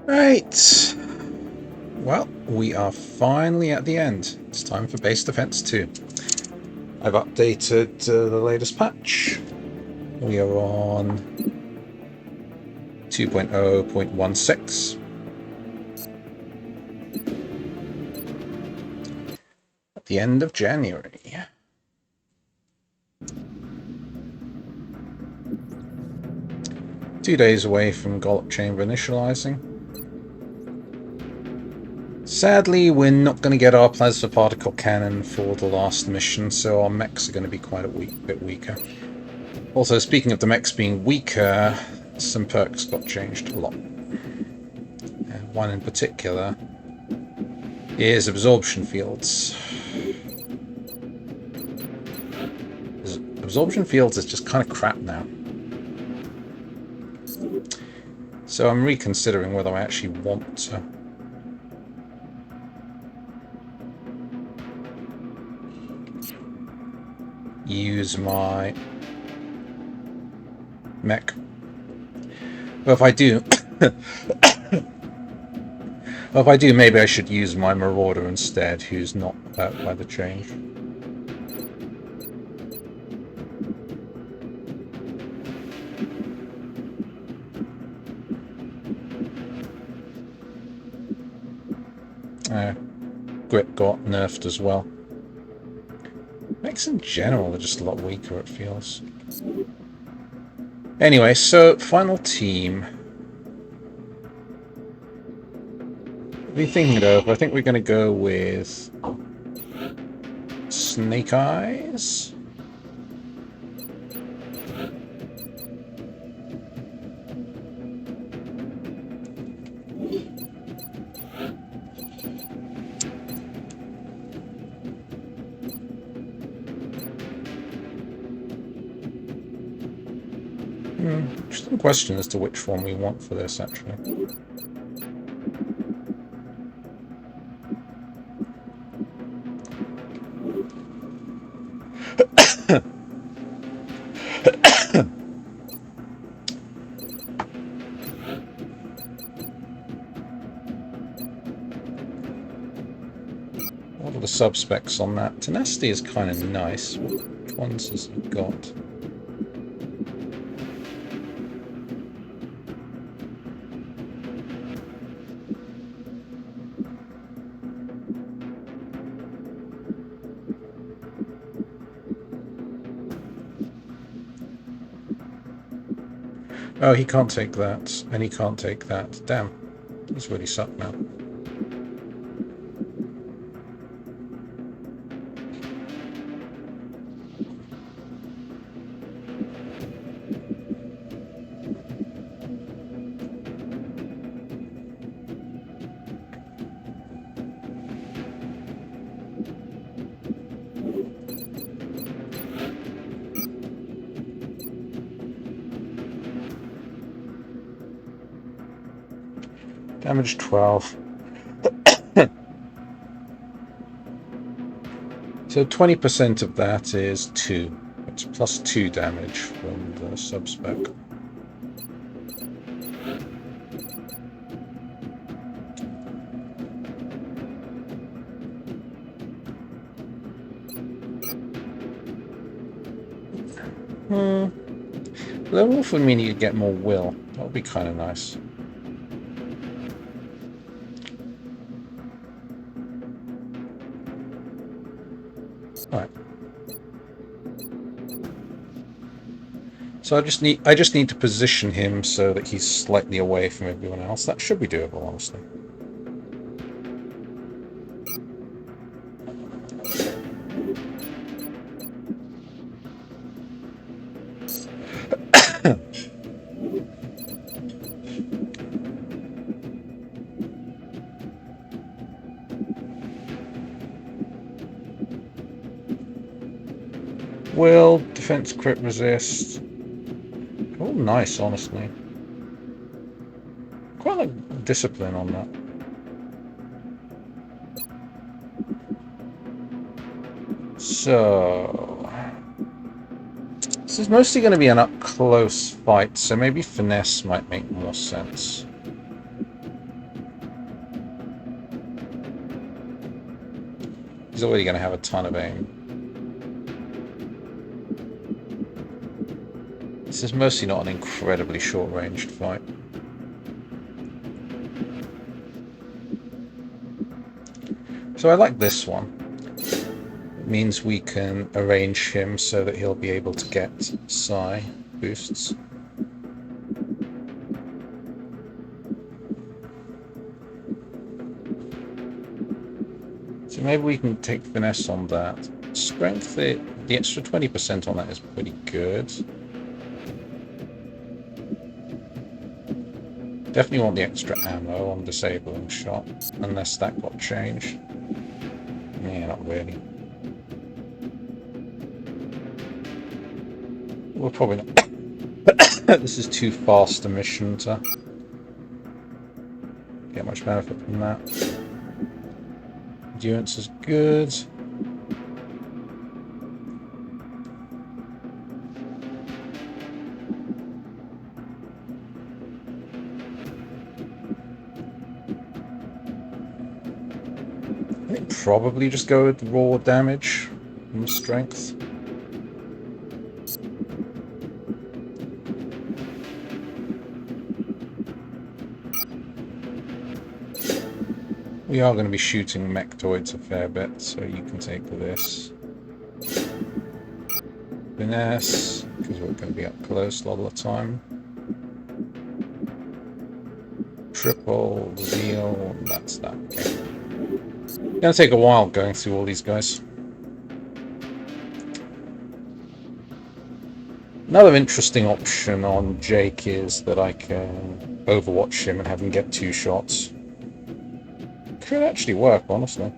Right. Well, we are finally at the end. It's time for Base Defense 2. I've updated the latest patch. We are on 2.0.16. At the end of January. 2 days away from Gollop Chamber initializing. Sadly, we're not going to get our Plasma Particle Cannon for the last mission, so our mechs are going to be quite a bit weaker. Also, speaking of the mechs being weaker, some perks got changed a lot. And one in particular is Absorption Fields. Absorption Fields is just kind of crap now. So I'm reconsidering whether I actually want to use my mech. But if I do, maybe I should use my Marauder instead, who's not hurt by the change. Grit got nerfed as well. Mechs in general are just a lot weaker, it feels. Anyway, so final team. Be thinking it over. I think we're going to go with Snake Eyes. Just a question as to which one we want for this, actually. What are the sub-specs on that? Tenacity is kind of nice. Which ones has it got? Oh, he can't take that, and he can't take that. Damn. He's really sucked now. Damage 12. So 20% of that is 2. It's plus 2 damage from the sub-spec. That will also mean you get more will. That would be kind of nice. Alright. So I just need to position him so that he's slightly away from everyone else. That should be doable, honestly. Will, defense, crit resist. All nice, honestly. quite like discipline on that. So this is mostly going to be an up-close fight, so maybe finesse might make more sense. He's already going to have a ton of aim. This is mostly not an incredibly short-ranged fight. So I like this one. It means we can arrange him so that he'll be able to get psi boosts. So maybe we can take finesse on that. Strength, the extra 20% on that is pretty good. Definitely want the extra ammo on disabling shot, unless that got changed. Yeah, not really. We'll probably not. This is too fast a mission to get much benefit from that. Endurance is good. I think probably just go with raw damage and strength. We are going to be shooting mechtoids a fair bit, so you can take this. Finesse, because we're going to be up close a lot of the time. Triple, zeal, that's that. Okay. It's going to take a while going through all these guys. Another interesting option on Jake is that I can overwatch him and have him get 2 shots. Could actually work, honestly.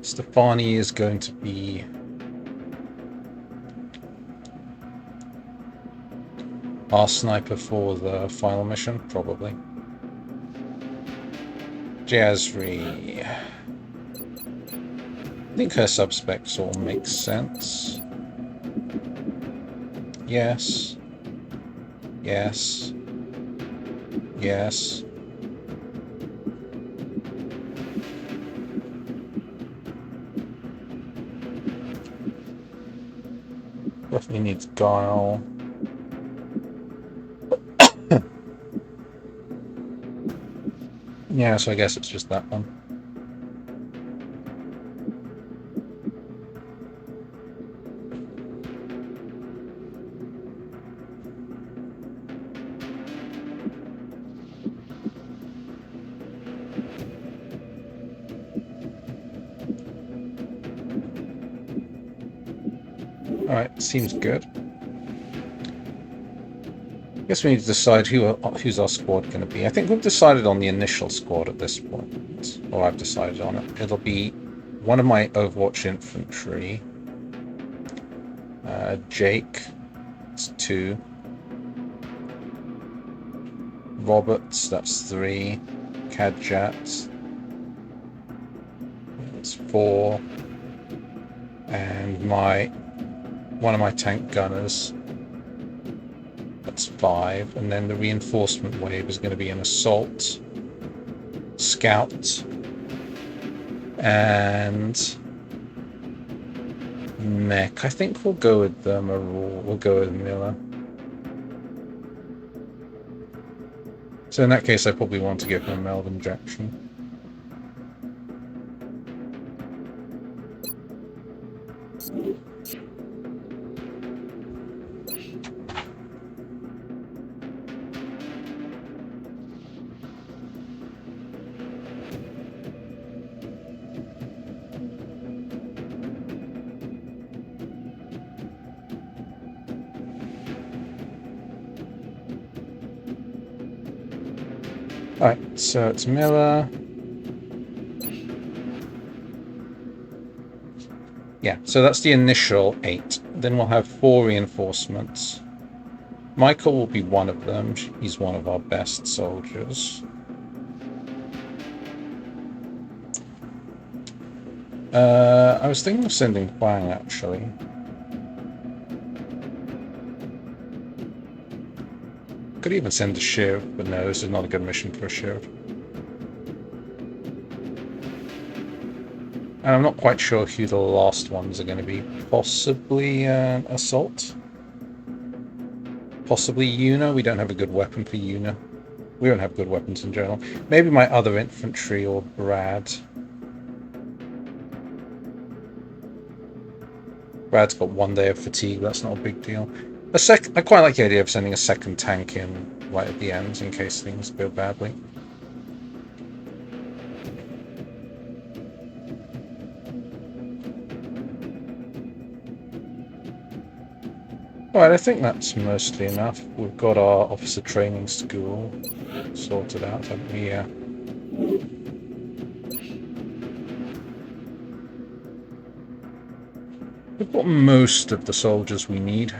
Stefani is going to be our sniper for the final mission, probably. Jazri. I think her subspecs all make sense. Yes. Yes. Yes. Definitely needs guile. Yeah, so I guess it's just that one. Alright, seems good. I guess we need to decide who's our squad going to be. I think we've decided on the initial squad at this point. Or I've decided on it. It'll be one of my Overwatch infantry. Jake. It's 2. Roberts, that's 3. Kadjat. That's 4. And one of my tank gunners. That's 5, and then the reinforcement wave is going to be an assault, scout, and mech. I think we'll go with we'll go with Miller. So in that case, I probably want to give him a meld injection. Alright, so it's Miller. Yeah, so that's the initial 8. Then we'll have 4 reinforcements. Michael will be one of them. He's one of our best soldiers. I was thinking of sending Huang, actually. Could even send a Shiv, but no, this is not a good mission for a Shiv. And I'm not quite sure who the last ones are going to be. Possibly Assault? Possibly Una. We don't have a good weapon for Una. We don't have good weapons in general. Maybe my other infantry or Brad. Brad's got 1 day of fatigue. That's not a big deal. I quite like the idea of sending a second tank in right at the end in case things go badly. Alright, I think that's mostly enough. We've got our officer training school sorted out, haven't we? Yeah. We've got most of the soldiers we need.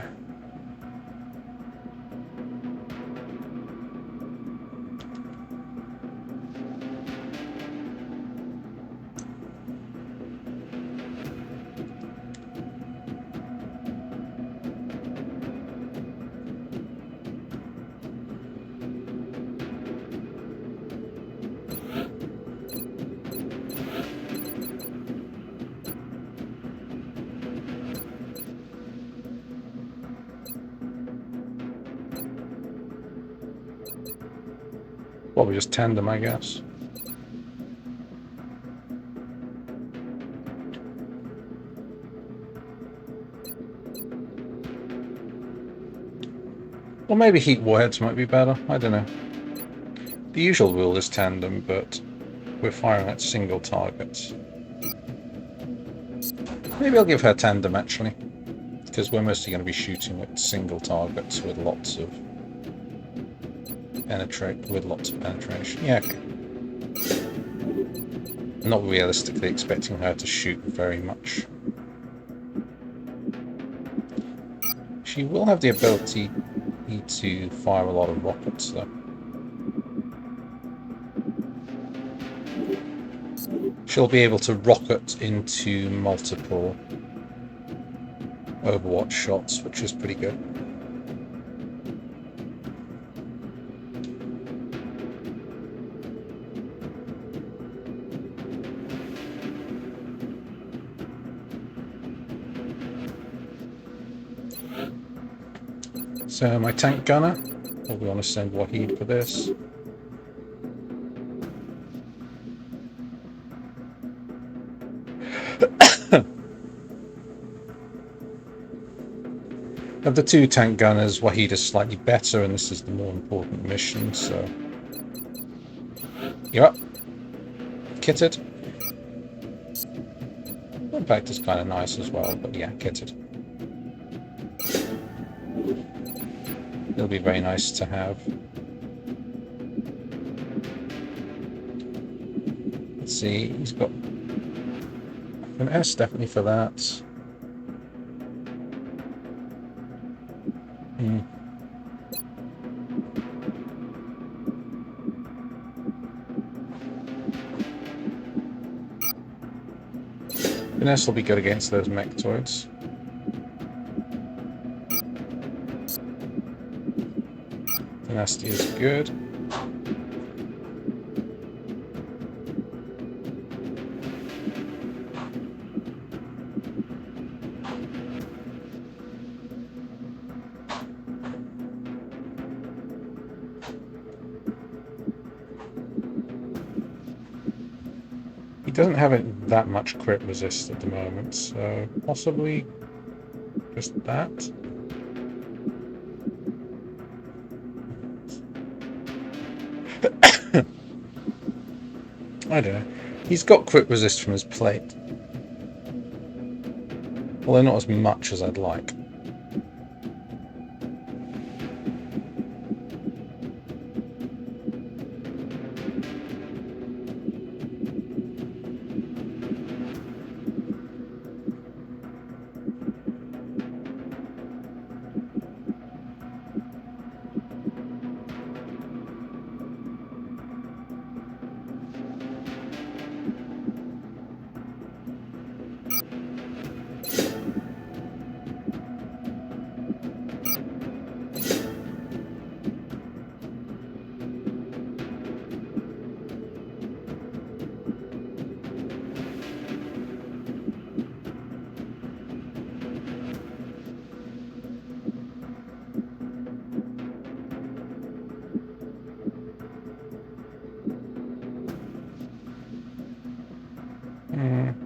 Probably just tandem, I guess. Or maybe heat warheads might be better. I don't know. The usual rule is tandem, but we're firing at single targets. Maybe I'll give her tandem, actually. Because we're mostly going to be shooting at single targets with lots of penetration. Yeah, okay. I'm not realistically expecting her to shoot very much. She will have the ability to fire a lot of rockets, though. She'll be able to rocket into multiple Overwatch shots, which is pretty good. So my tank gunner, we want to send Wahid for this. Of the 2 tank gunners, Wahid is slightly better, and this is the more important mission, so... You're up. Kitted. Impact is kind of nice as well, but yeah, kitted. It'll be very nice to have. Let's see, he's got an S definitely for that. Finesse will be good against those mechtoids. Nasty is good. He doesn't have it that much crit resist at the moment, so possibly just that. I don't know. He's got crit resist from his plate. Although not as much as I'd like.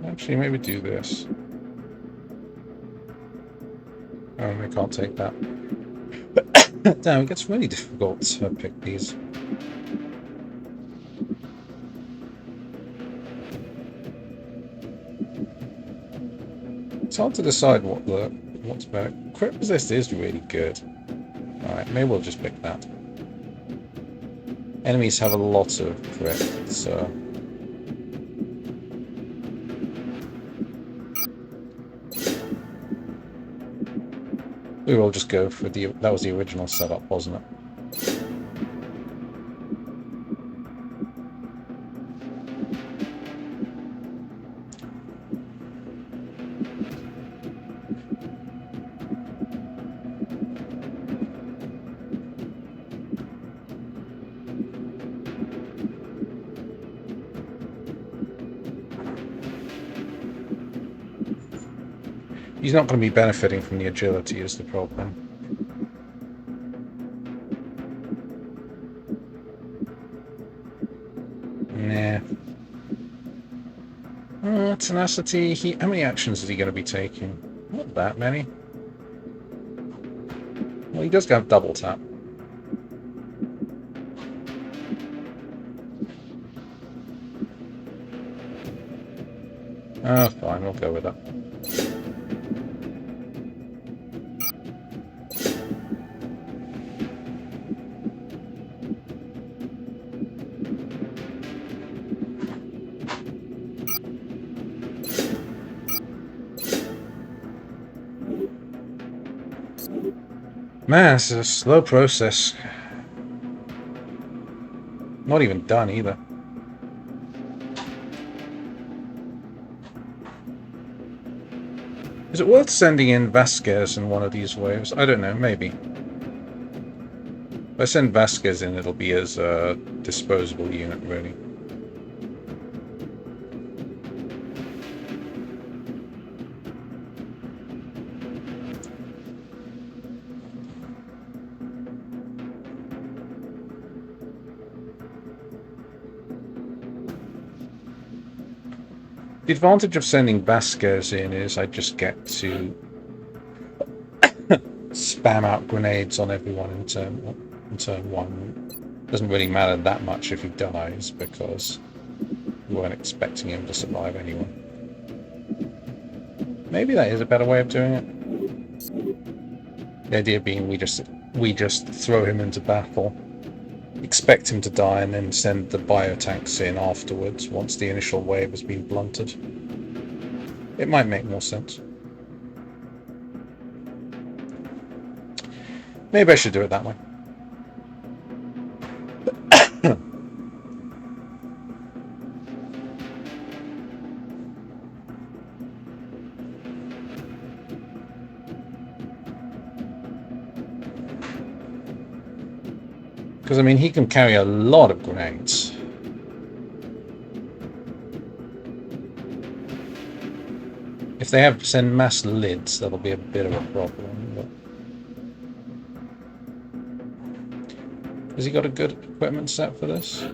Actually, maybe do this. Oh, I can't take that. Damn, it gets really difficult to pick these. It's hard to decide what's better. Crit resist is really good. Alright, maybe we'll just pick that. Enemies have a lot of crit, so... we will just go for the... that was the original setup, wasn't it? He's not going to be benefiting from the agility is the problem. Nah. Tenacity, how many actions is he going to be taking? Not that many. Well, he does have double tap. Oh, fine, we'll go with that. Man, it's a slow process. Not even done either. Is it worth sending in Vasquez in one of these waves? I don't know, maybe. If I send Vasquez in, it'll be as a disposable unit, really. The advantage of sending Vasquez in is I just get to spam out grenades on everyone in turn 1. Doesn't really matter that much if he dies, because we weren't expecting him to survive anyway. Maybe that is a better way of doing it. The idea being we just throw him into battle, expect him to die, and then send the biotanks in afterwards once the initial wave has been blunted. It might make more sense. Maybe I should do it that way. Because, I mean, he can carry a lot of grenades. If they have send mass lids, that'll be a bit of a problem. But... has he got a good equipment set for this?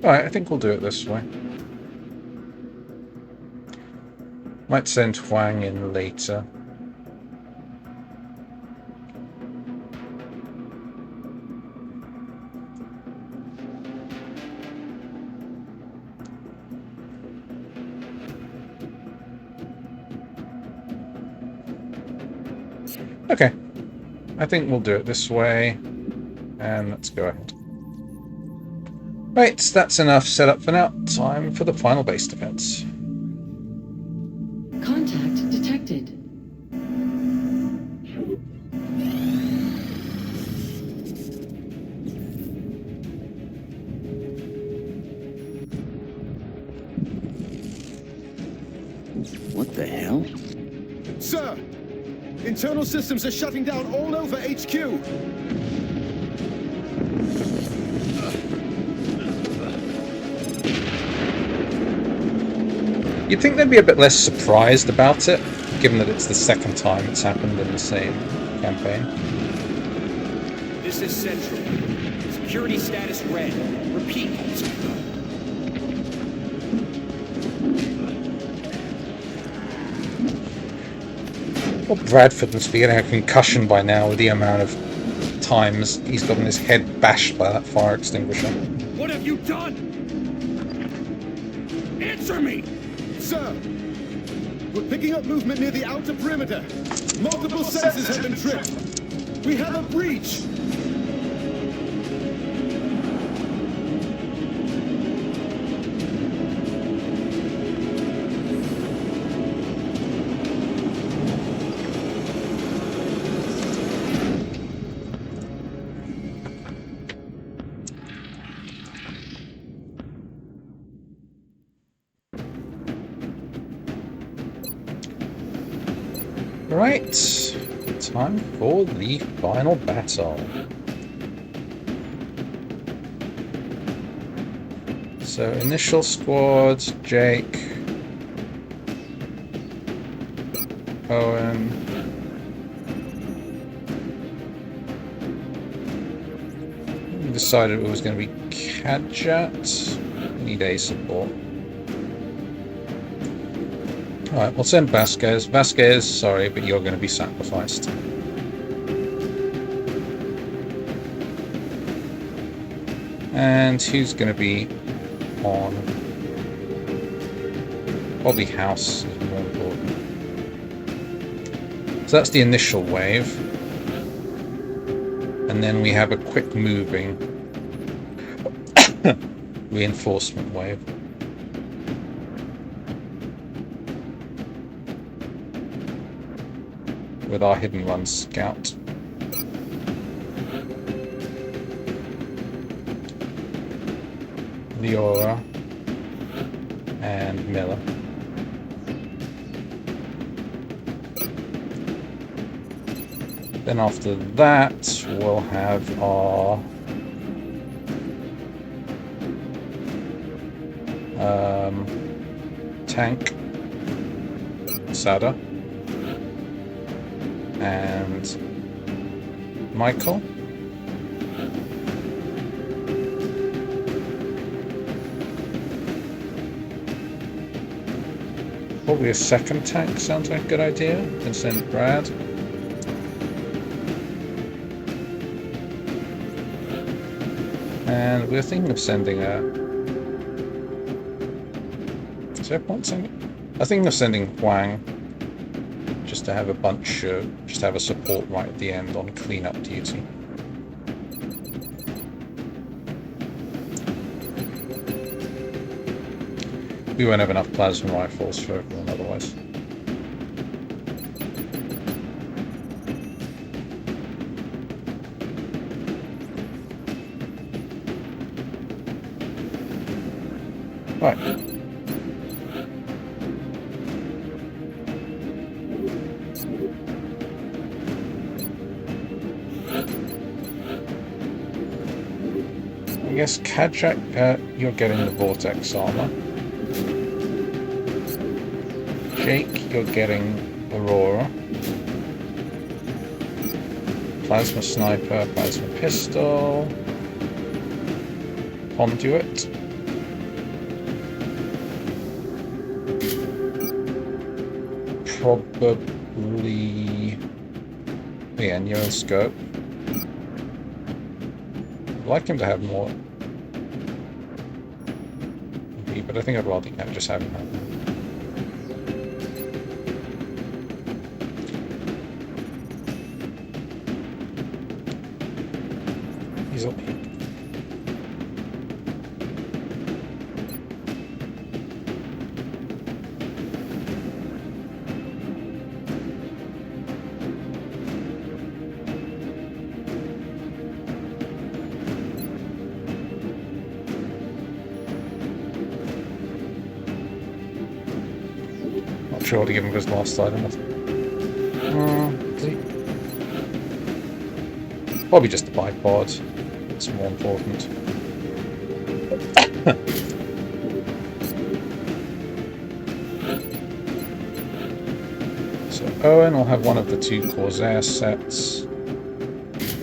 Alright, I think we'll do it this way. Might send Huang in later. Okay, I think we'll do it this way, and let's go ahead. Right, that's enough setup for now. Time for the final base defense. Contact detected. What the hell? Sir! Internal systems are shutting down all over HQ! You'd think they'd be a bit less surprised about it, given that it's the second time it's happened in the same campaign. This is Central. Security status red. Repeat. Well, Bradford must be getting a concussion by now with the amount of times he's gotten his head bashed by that fire extinguisher. What have you done? Answer me! Sir! We're picking up movement near the outer perimeter. Multiple sensors have been tripped. We have a breach! Right, time for the final battle. So, initial squad, Jake, Owen, we decided it was going to be Kadjat. We need A support. Alright, we'll send Vasquez. Vasquez, sorry, but you're going to be sacrificed. And who's going to be on? Probably House is more important. So that's the initial wave. And then we have a quick moving reinforcement wave. With our hidden run scout. Leora and Miller. Then after that we'll have our tank Sada and Michael. Probably a second tank sounds like a good idea. Can send Brad. And we're thinking of sending a... Is there a point sending? I'm thinking of sending Huang. Just to have a bunch, just to have a support right at the end on cleanup duty. We won't have enough plasma rifles for everyone otherwise. Right. I guess Kadjak, you're getting the Vortex armor. Jake, you're getting Aurora. Plasma Sniper, Plasma Pistol. Conduit. Probably... Yeah, Neural Scope. I'd like him to have more. But I think I'd rather just have him have that. He's up here. sure what to give him for his last item. Probably just the bipod. It's more important. So Owen will have one of the 2 Corsair sets.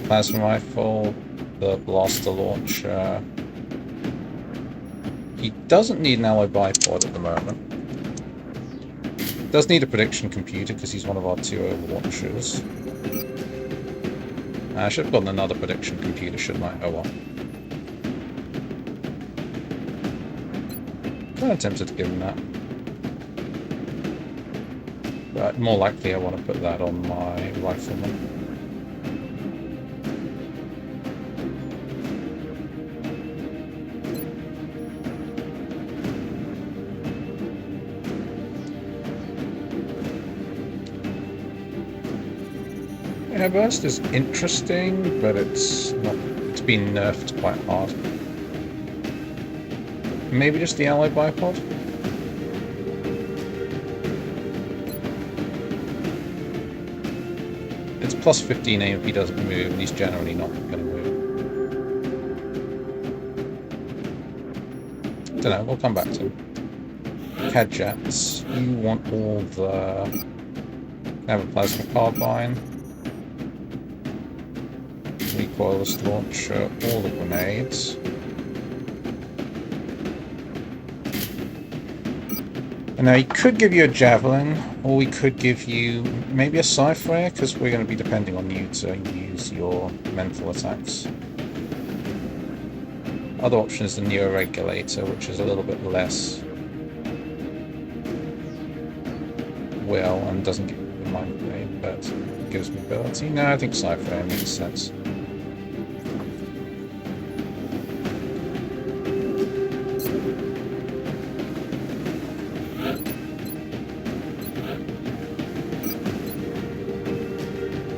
Plasma rifle, the blaster launcher. He doesn't need an alloy bipod at the moment. Does need a prediction computer because he's one of our 2 Overwatchers. I should have gotten another prediction computer, shouldn't I? Oh well. Kind of tempted to give him that. But more likely I want to put that on my rifleman. Burst is interesting, but it's been nerfed quite hard. Maybe just the alloy bipod? It's plus 15 aim if he doesn't move, and he's generally not going to move. Don't know, we'll come back to him. Cadjats, you want all the... have a plasma carbine. Recoilless launcher, all the grenades. And now he could give you a javelin, or we could give you maybe a Cypher, because we're going to be depending on you to use your mental attacks. Other option is the Neuroregulator, which is a little bit less will and doesn't give me mind blade, but gives me ability. No, I think Cypher makes sense.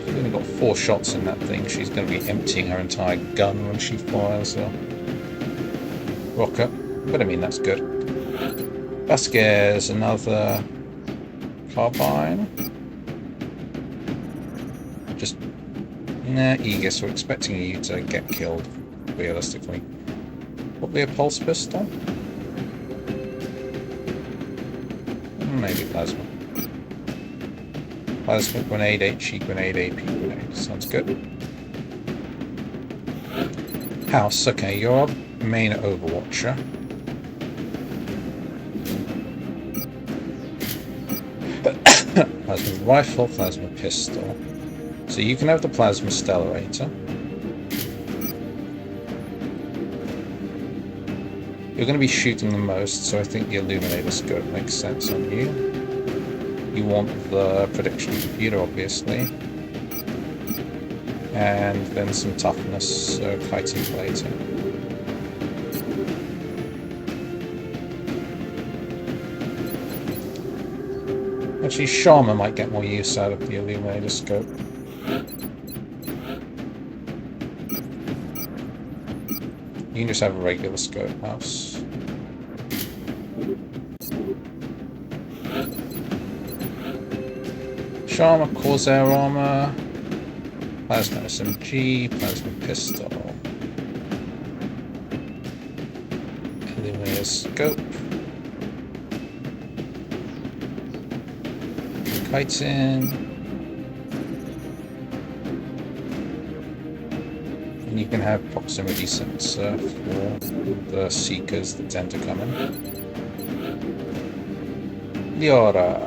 She's only got 4 shots in that thing. She's going to be emptying her entire gun when she fires a rocket. But I mean, that's good. Vasquez, another carbine. Just Aegis, we're expecting you to get killed, realistically. Probably a pulse pistol? Maybe plasma. Plasma grenade, HE grenade, AP grenade. Sounds good. House, okay, you're our main Overwatcher. Plasma rifle, plasma pistol. So you can have the plasma stellarator. You're going to be shooting the most, so I think the illuminator scope makes sense on you. You want the prediction computer, obviously. And then some toughness, so kiting plating. Actually, Sharma might get more use out of the illuminator scope. You can just have a regular scope house. Sharma, Corsair armor, plasma SMG, plasma pistol, illuminator scope, chitin, and you can have proximity sensor for the seekers that tend to come in. Liora.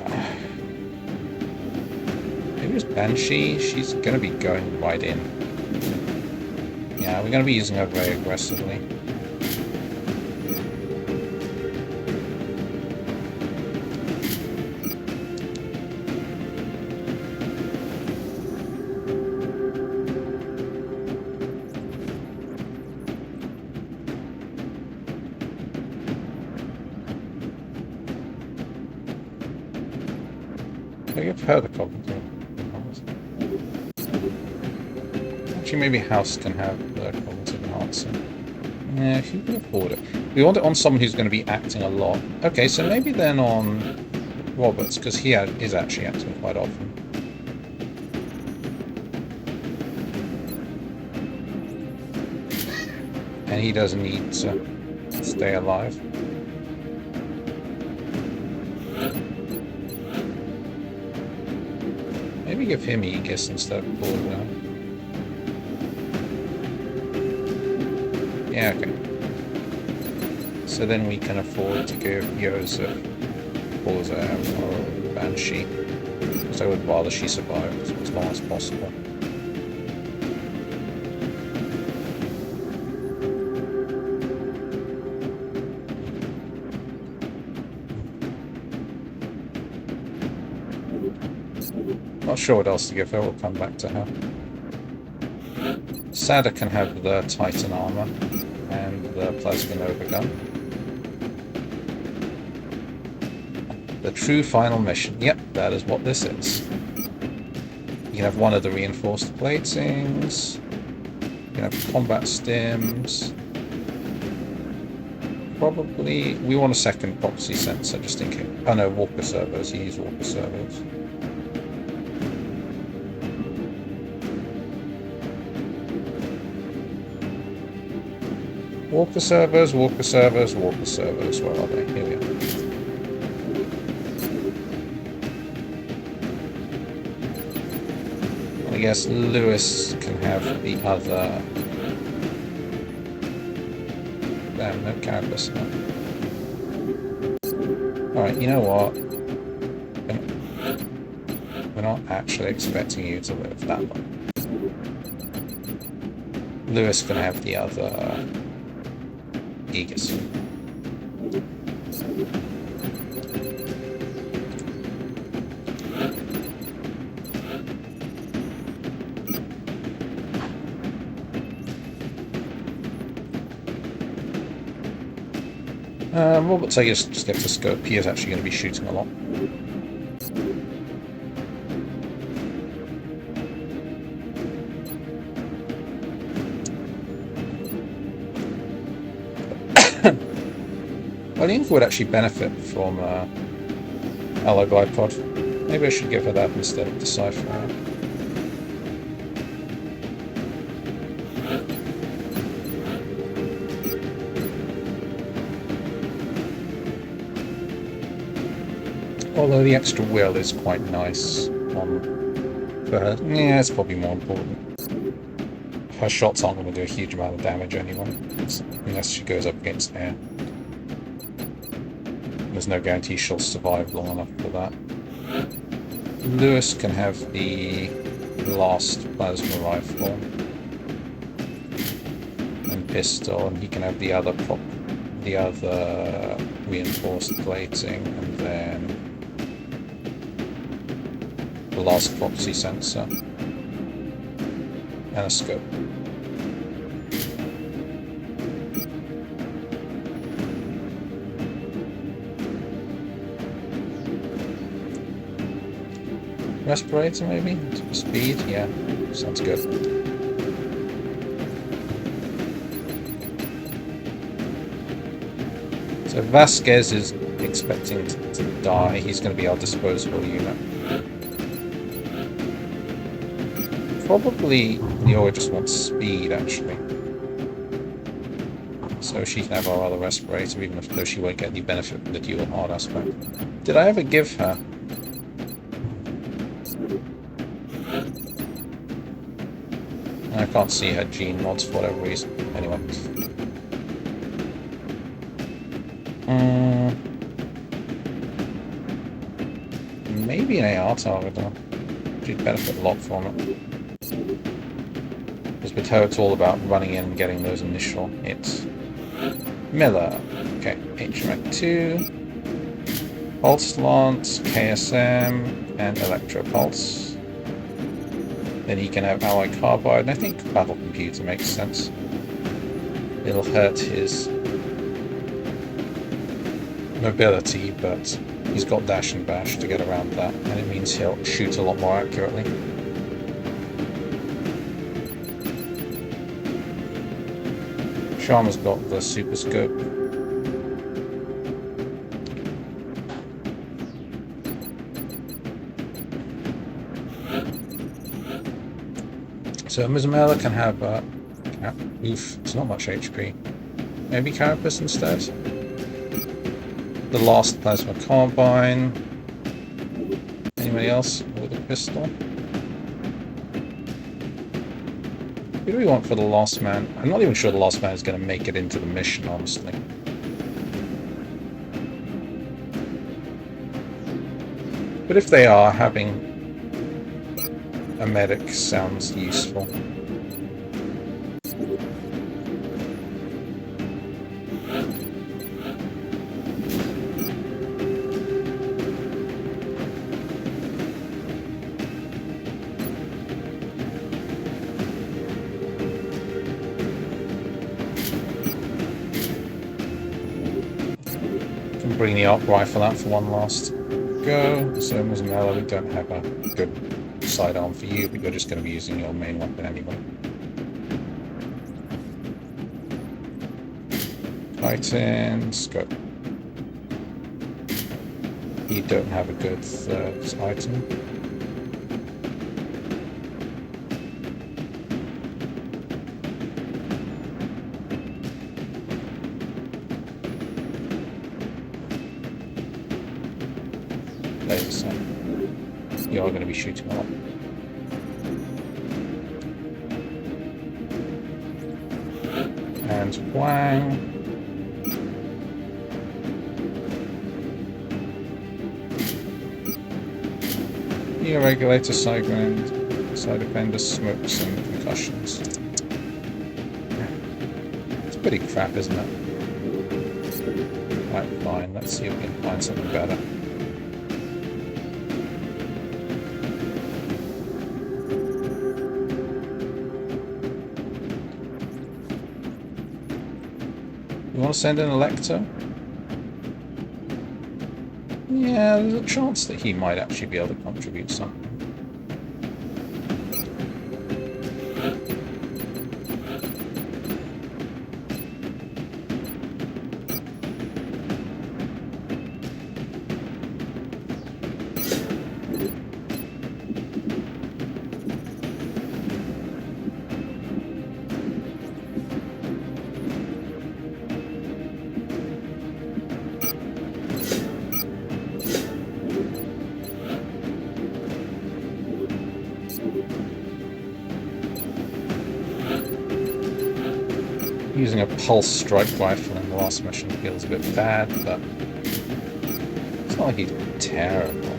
Maybe it's Banshee. She's going to be going right in. Yeah, we're going to be using her very aggressively. I've heard a couple of them. Actually, maybe House can have the cognitive enhancer. Yeah, if you can afford it. We want it on someone who's going to be acting a lot. Okay, so maybe then on Roberts, because he is actually acting quite often. And he doesn't need to stay alive. Maybe give him Aegis instead of Paul now. Yeah, okay. So then we can afford to give Joseph Paul's or Banshee. So I would rather she survives as long as possible. Not sure what else to give her, we'll come back to her. Sada can have the Titan armor and the Plasma Nova gun. The true final mission. Yep, that is what this is. You can have one of the reinforced platings. You can have combat stims. Probably we want a second proxy sensor just in case. Oh no, walker servos. You use walker servos. Walker servos, walker servos, walker servos. Where are they? Here we are. I guess Lewis can have the other. Damn, no carapace now. Alright, you know what? We're not actually expecting you to live that long. Lewis can have the other Aegis. Roberts, I guess, just gets a scope. He is actually going to be shooting a lot. Well, the Inca would actually benefit from LWR pod. Maybe I should give her that instead of Decipher. Although the extra will is quite nice for her. Yeah, it's probably more important. Her shots aren't going to do a huge amount of damage anyway, unless she goes up against air. There's no guarantee she'll survive long enough for that. Lewis can have the last plasma rifle and pistol, and he can have the other reinforced plating, and then the last proxy sensor and a scope. Respirator maybe? Speed? Yeah, sounds good. So Vasquez is expecting to die. He's going to be our disposable unit. Probably Leora just wants speed, actually. So she can have our other respirator, even though she won't get any benefit from the dual hard aspect. Did I ever give her? I can't see her gene mods for whatever reason. Anyway. Maybe an AR target though. She'd benefit a lot from it. Because with her it's all about running in and getting those initial hits. Miller. Okay, HMAC 2. Pulse Lance, KSM, and Electro Pulse. Then he can have Alloy Carbide, and I think Battle Computer makes sense. It'll hurt his mobility, but he's got Dash and Bash to get around that, and it means he'll shoot a lot more accurately. Sharma's got the Super Scope. So Mizumela can have oof, it's not much HP. Maybe Carapace instead? The last plasma carbine. Anybody else with a pistol? Who do we want for the last man? I'm not even sure the last man is going to make it into the mission, honestly. But if they are, having a medic sounds useful. Can bring the arc rifle out for one last go. So Mizumela, we don't have a good sidearm for you, but you're just going to be using your main weapon anyway. Titans, go. You don't have a good third item. Laser sight. You are going to be shooting a lot. And whang. Your regulator, side ground, side defender, smokes, and concussions. It's pretty crap, isn't it? Right, fine. Let's see if we can find something better. You want to send in Electo? Yeah, there's a chance that he might actually be able to contribute something. Using a pulse strike rifle in the last mission feels a bit bad, but it's not like he's terrible.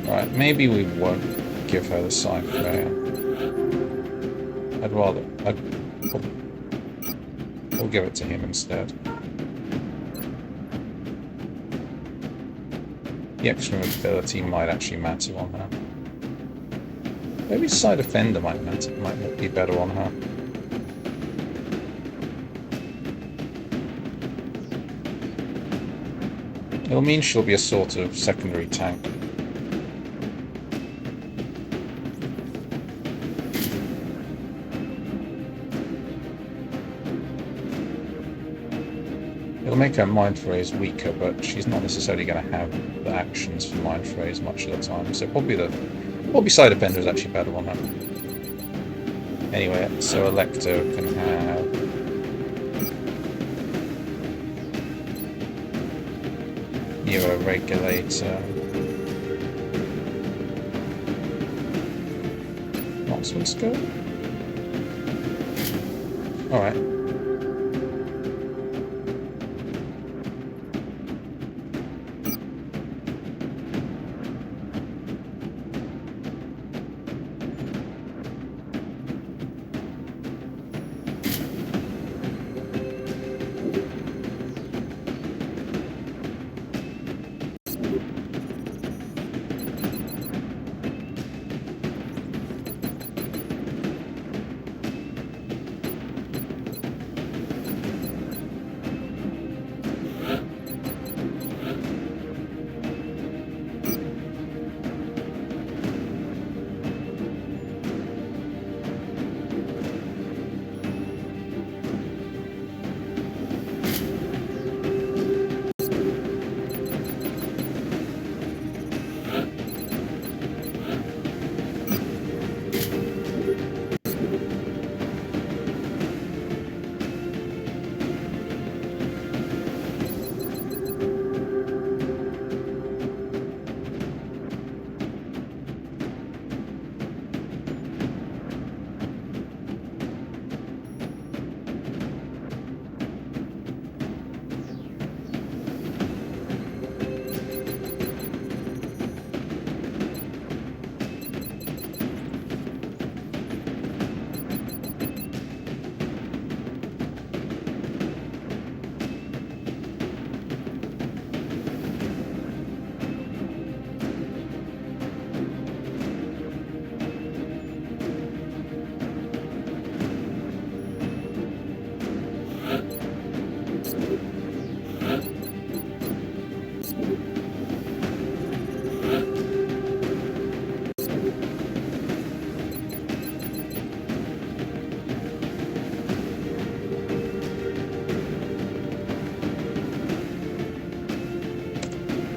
Right, maybe we won't give her the Cypher. We'll give it to him instead. The extra mobility might actually matter on her. Maybe side defender might be better on her. It'll mean she'll be a sort of secondary tank. It'll make her mind phrase weaker, but she's not necessarily going to have the actions for mind phrase much of the time. So probably side defender is actually better on her. Anyway, so Electo can have Neuro Regulator. Marksman Scope? Alright.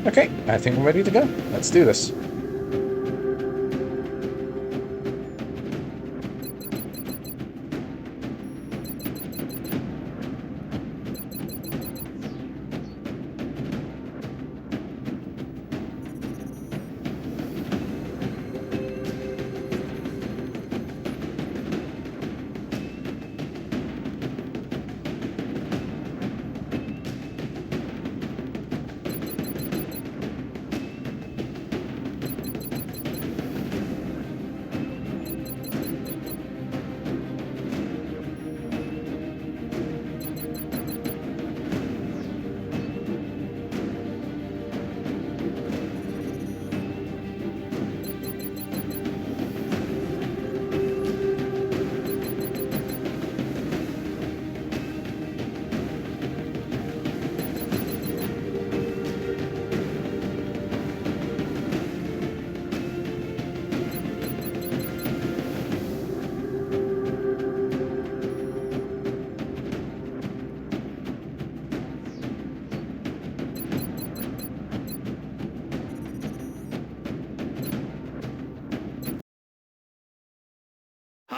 Okay, I think we're ready to go. Let's do this.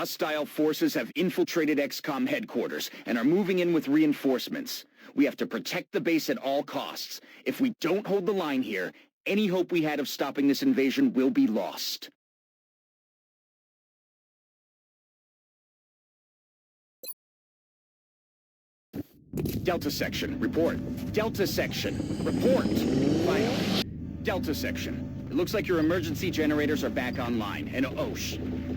Hostile forces have infiltrated XCOM headquarters and are moving in with reinforcements. We have to protect the base at all costs. If we don't hold the line here, any hope we had of stopping this invasion will be lost. Delta Section, report. Delta Section, report. Final. Delta Section. It looks like your emergency generators are back online, and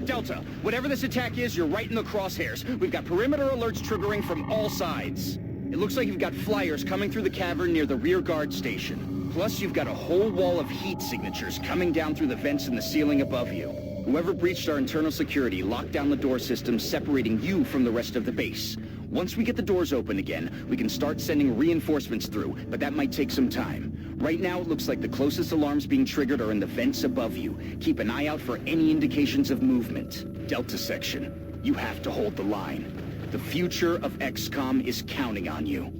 Delta, whatever this attack is, you're right in the crosshairs. We've got perimeter alerts triggering from all sides. It looks like you've got flyers coming through the cavern near the rear guard station. Plus, you've got a whole wall of heat signatures coming down through the vents in the ceiling above you. Whoever breached our internal security locked down the door system separating you from the rest of the base. Once we get the doors open again, we can start sending reinforcements through, but that might take some time. Right now, it looks like the closest alarms being triggered are in the vents above you. Keep an eye out for any indications of movement. Delta Section, you have to hold the line. The future of XCOM is counting on you.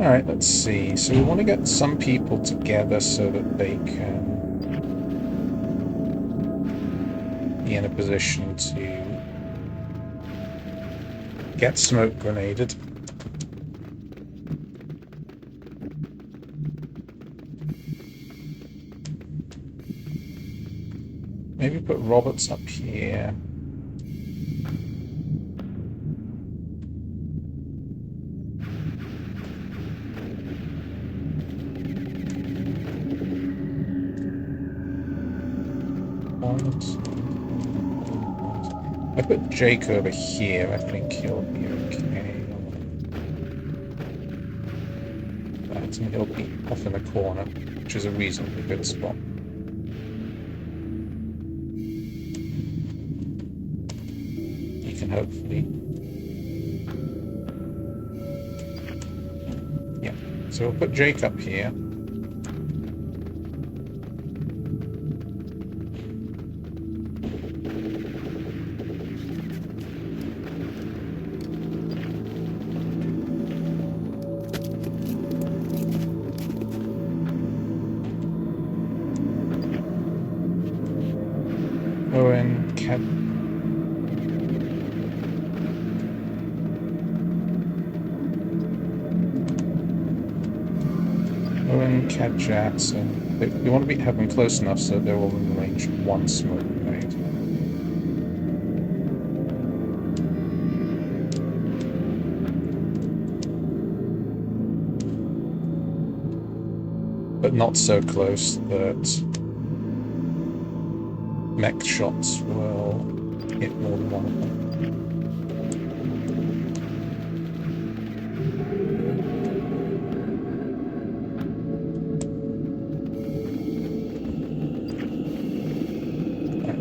Alright, let's see. So we want to get some people together so that they can be in a position to get smoke grenaded. Maybe put Roberts up here. I put Jake over here, I think he'll be okay. Right, and he'll be off in the corner, which is a reasonably good spot. He can hopefully... Yeah, so we'll put Jake up here. Jackson. You want to have them close enough so they're all in range of one smoke grenade. But not so close that mech shots will hit more than one of them.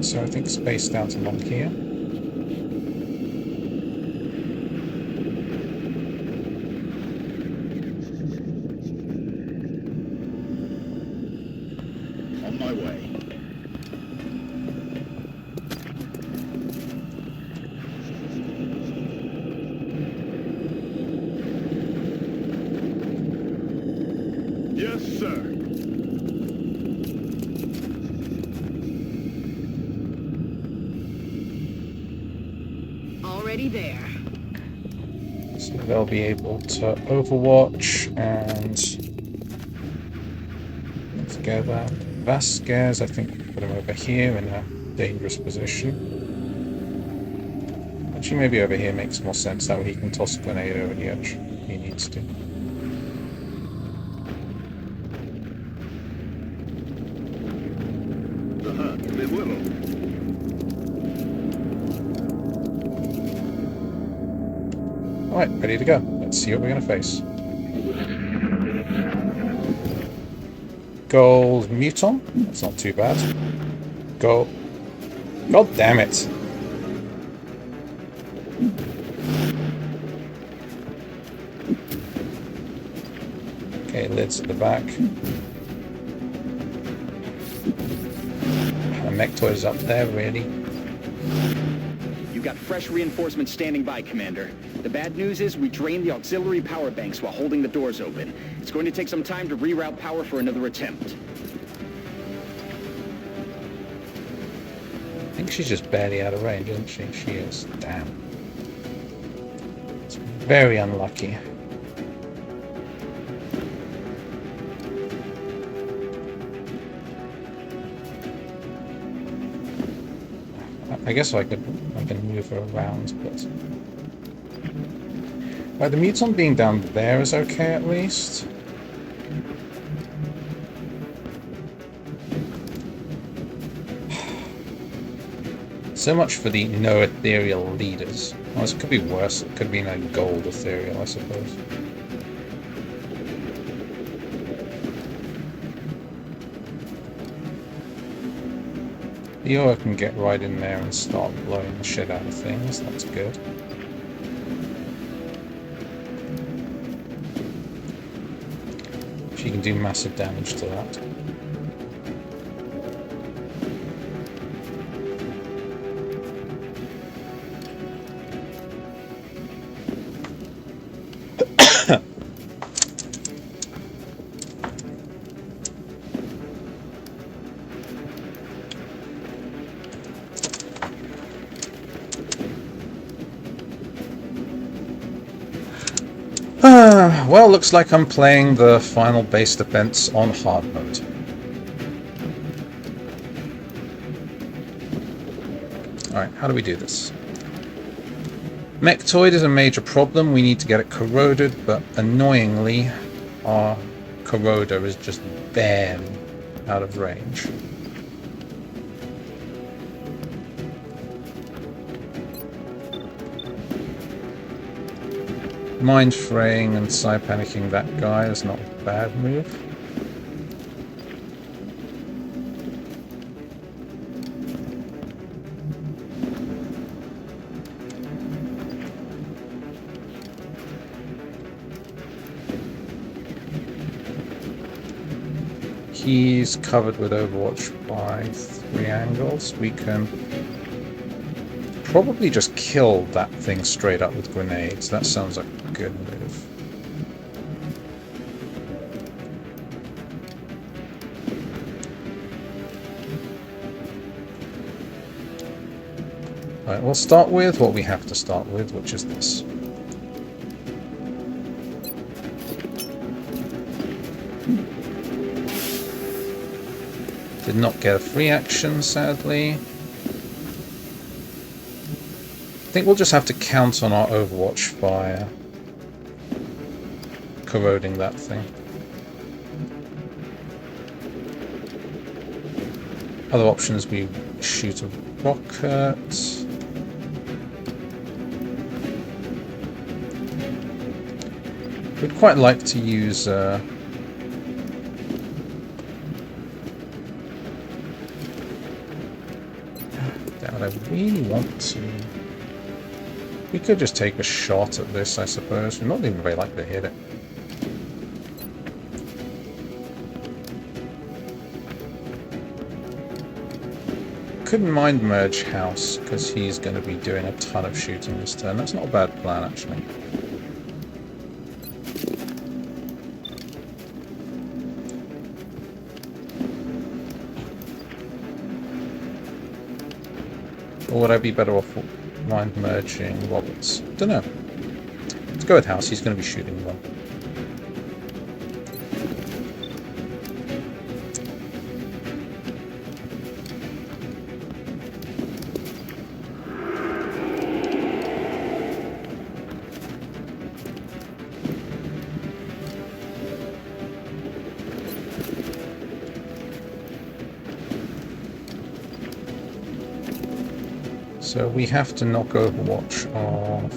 So I think spaced out along here. On my way. Yes, sir. There. So they'll be able to overwatch and together. Vasquez, I think, put him over here in a dangerous position. Actually, maybe over here makes more sense. That way he can toss a grenade over the edge if he needs to. Me vuelo. Alright, ready to go. Let's see what we're going to face. Gold Muton. That's not too bad. Gold. God damn it. Okay, lids at the back. And mech toys up there, really. You got fresh reinforcements standing by, Commander. The bad news is we drained the auxiliary power banks while holding the doors open. It's going to take some time to reroute power for another attempt. I think she's just barely out of range, isn't she? She is. Damn. It's very unlucky. I guess I can move her around, but... Right, the Muton being down there is okay at least. So much for the no ethereal leaders. Well, this could be worse. It could be a gold ethereal, I suppose. The Eora can get right in there and start blowing the shit out of things. That's good. She can do massive damage to that. Well, looks like I'm playing the final base defense on hard mode. Alright, how do we do this? Mechtoid is a major problem. We need to get it corroded, but annoyingly, our corroder is just barely out of range. Mind fraying and side panicking that guy is not a bad move. He's covered with Overwatch by 3 angles. We can probably just kill that thing straight up with grenades. That sounds like a good move. Alright, we'll start with what we have to start with, which is this. Did not get a free action, sadly. I think we'll just have to count on our Overwatch fire corroding that thing. Other options, we shoot a rocket. We'd quite like to use I really want to. We could just take a shot at this, I suppose. We're not even very likely to hit it. Couldn't mind Merge House, because he's going to be doing a ton of shooting this turn. That's not a bad plan, actually. Or would I be better off mind merging Roberts? Don't know. Let's go with House. He's going to be shooting one. So we have to knock Overwatch off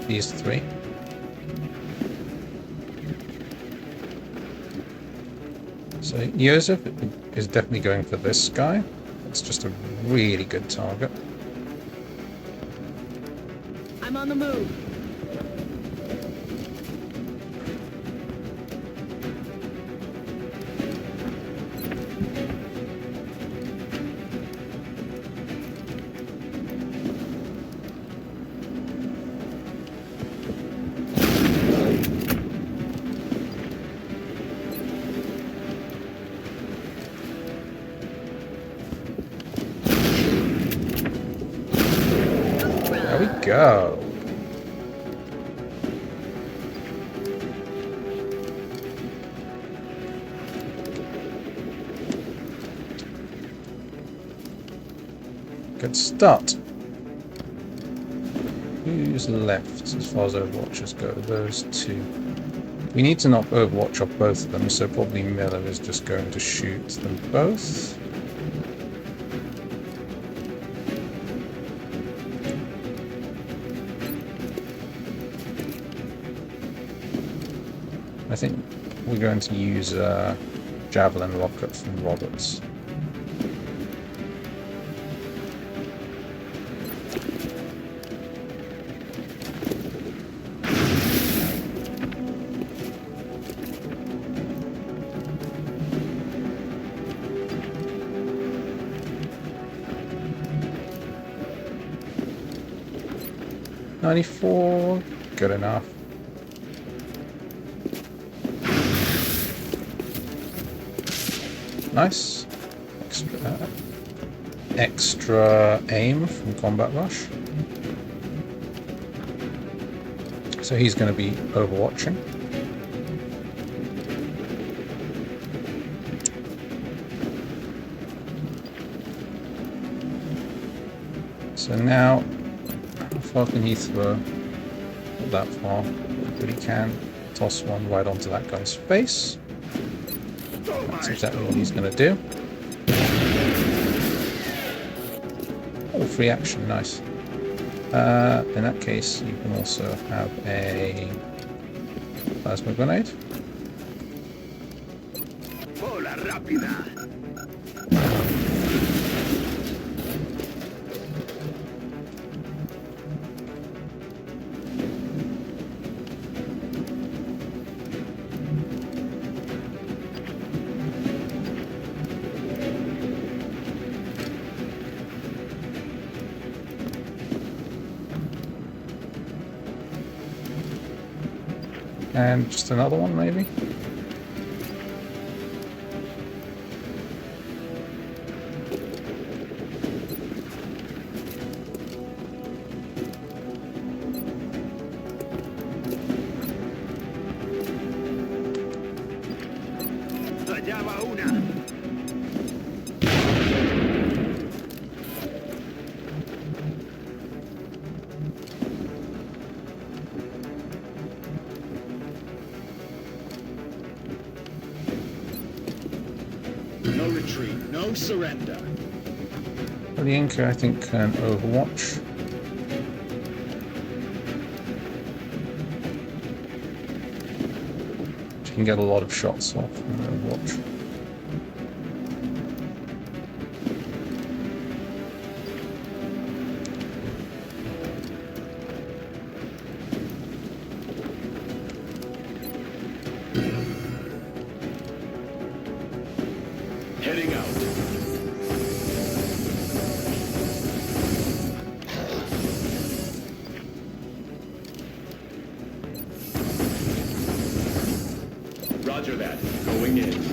these 3. So Joseph is definitely going for this guy. It's just a really good target. I'm on the move. Go. Good start. Who's left as far as Overwatchers go? Those 2. We need to knock Overwatch off both of them, so probably Miller is just going to shoot them both. I think we're going to use a Javelin rocket from Roberts. $94, good enough. Nice. Extra aim from Combat Rush. So he's going to be overwatching. So now, how far can he throw? Not that far, but he can toss one right onto that guy's face. That's exactly what he's going to do. Oh, free action, nice. In that case, you can also have a plasma grenade. Bola rápida. And just another one, maybe? Allá va una. No retreat, no surrender. Well, the Inca, I think, can overwatch. She can get a lot of shots off from overwatch. Heading out. Roger that. Going in.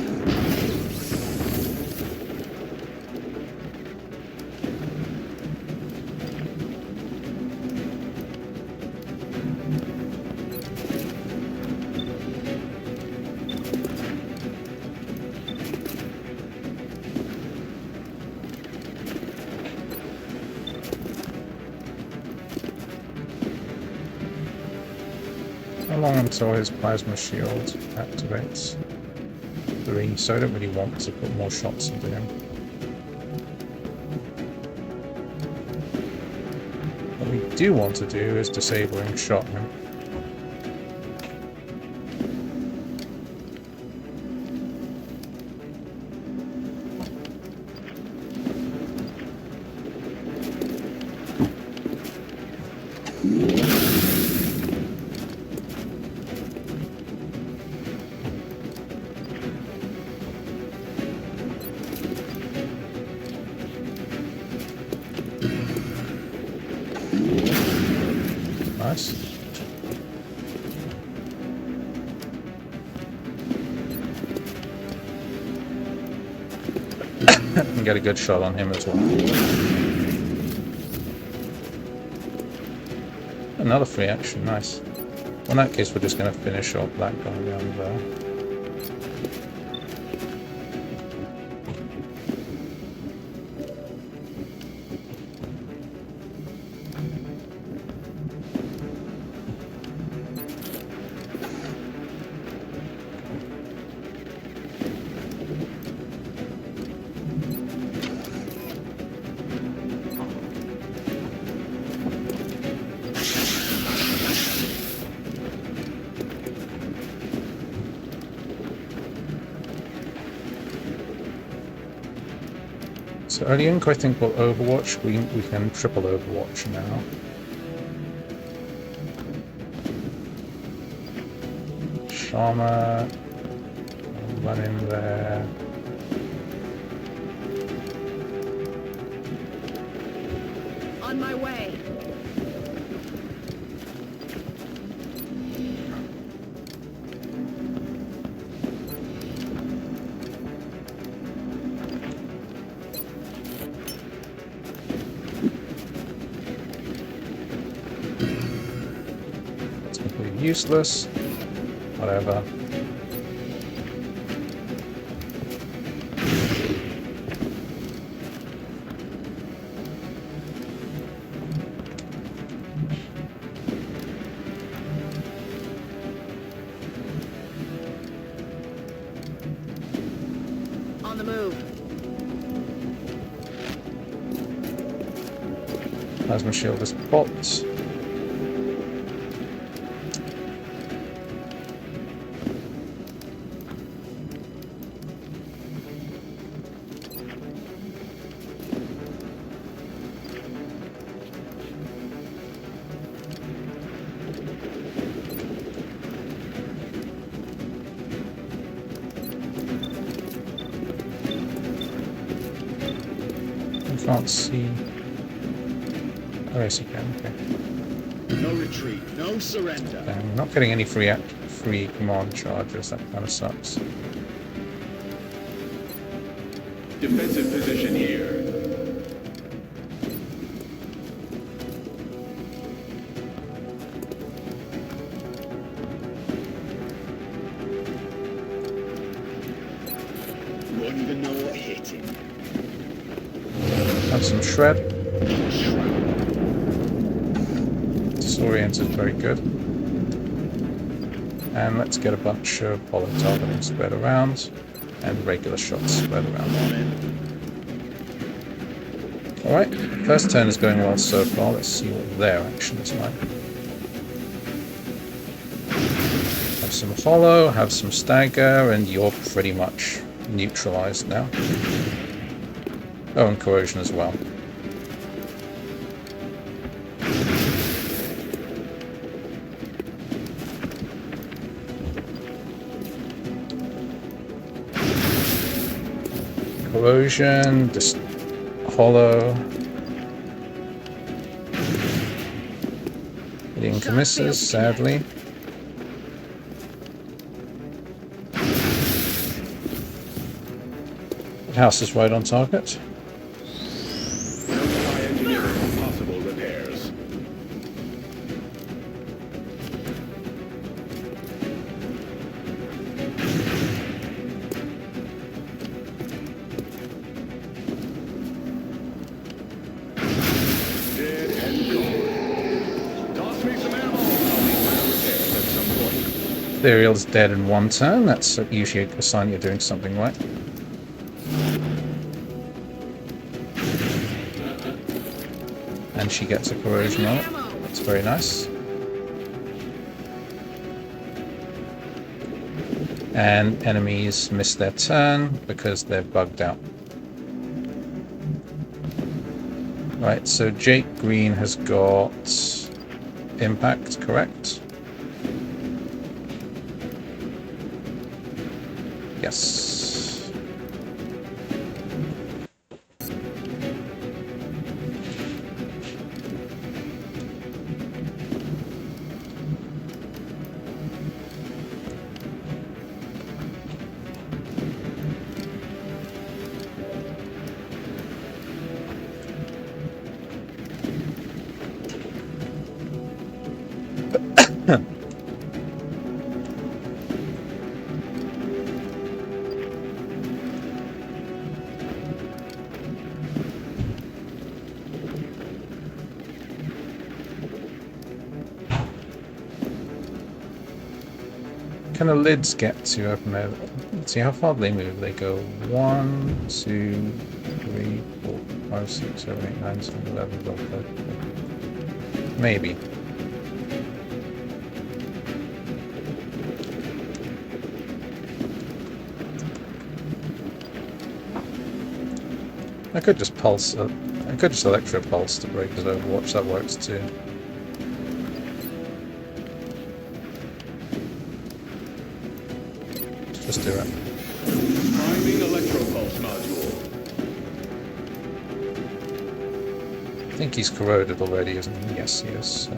How long until his plasma shield activates? 3, so I don't really want to put more shots into him. What we do want to do is disabling shot him. Nice. And get a good shot on him as well. Another free action, nice. Well, in that case, we're just going to finish off that guy down there. So early Ink, I think, will Overwatch. We can triple Overwatch now. Sharma, run in there. On my way. Let's completely useless. Whatever. On the move. Plasma shield is popped. Can't see. Oh, yes, you can. Okay. No retreat, no surrender. Okay, I'm not getting any free command charges. That kind of sucks. Defensive position here. Won't even know what hit him. Have some shred. Disoriented, very good. And let's get a bunch of hollow targeting spread around, and regular shots spread around. Alright, first turn is going well so far. Let's see what their action is like. Have some hollow, have some stagger, and you're pretty much neutralized now. Oh, and corrosion as well. Corrosion, just hollow. Hitting commisses, sadly. The house is right on target. Possible repairs. Dead and gone. Toss me some ammo. I'll need my repairs at some point. Ethereal's dead in one turn. That's usually a sign you're doing something right. And she gets a corrosion on it. That's very nice. And enemies miss their turn because they're bugged out. Right, so Jake Green has got impact, correct? Yes. Kind of lids get to open there? Let's see how far they move. They go 1, 2, 3, 4, 5, 6, 7, 8, 9, 10, 11, 12, 13. Maybe. I could just pulse. I could just electro pulse to break his Overwatch. That works too. Just do it. Priming electropulse module. I think he's corroded already, isn't he? Yes, he is. So.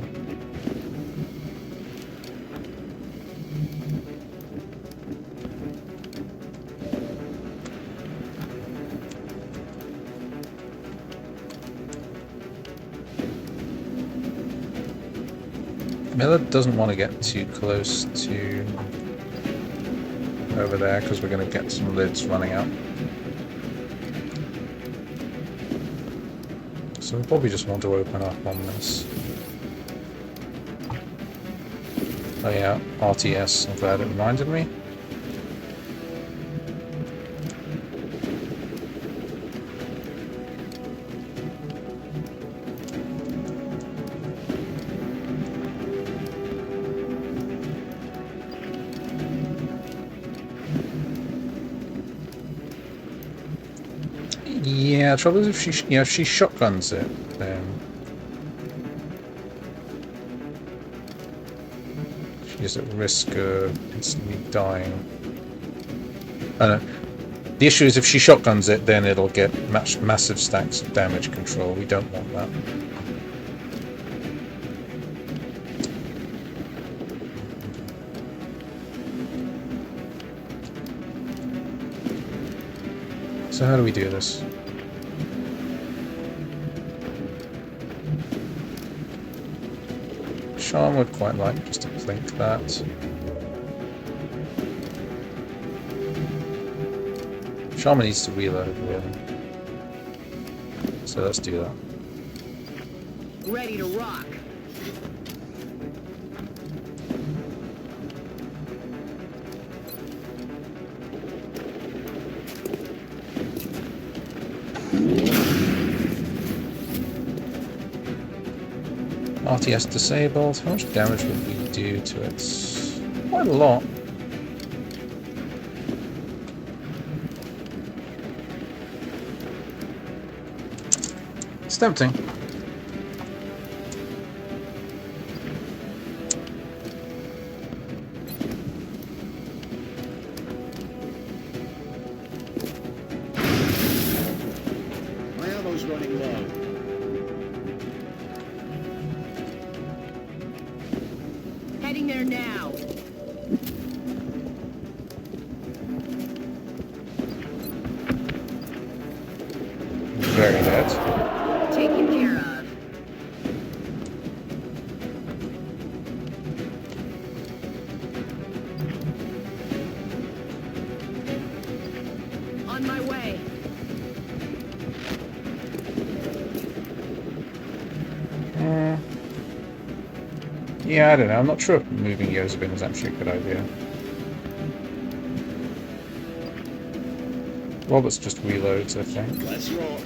Miller doesn't want to get too close to over there because we're going to get some lids running out. So we probably just want to open up on this. Oh yeah, RTS, I'm glad it reminded me. Yeah, the trouble is if she shotguns it, then she's at risk of instantly dying. Oh no. The issue is if she shotguns it, then it'll get massive stacks of damage control. We don't want that. So how do we do this? Sean would quite like just to blink that. Shaman needs to reload, really. So let's do that. Ready to rock. RTS disabled. How much damage would we do to it? Quite a lot. It's tempting. My ammo's running low. Heading there now. Very dead. Taken care of. On my way. Yeah, I don't know. I'm not sure if moving Yozabin is actually a good idea. Roberts just reloads, I think. Let's rock.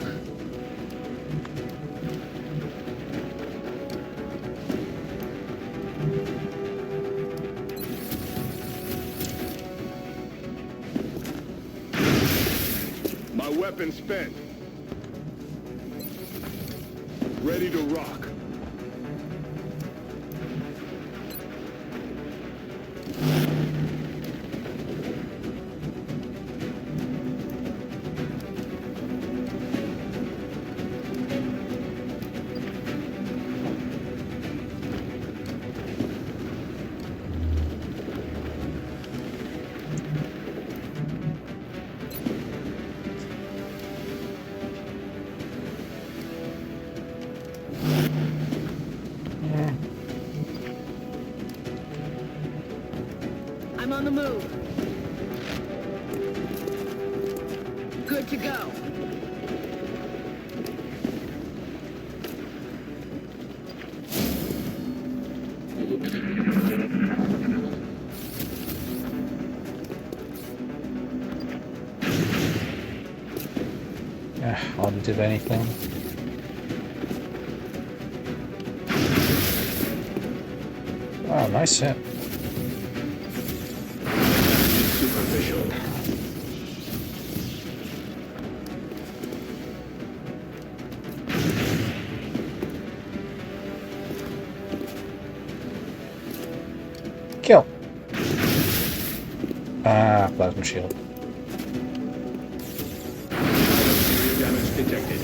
My weapon spent. Ready to rock. I'm on the move. Good to go. Hardly did anything. Oh, nice hit. Superficial. Kill. Ah, plasma shield. Damage detected.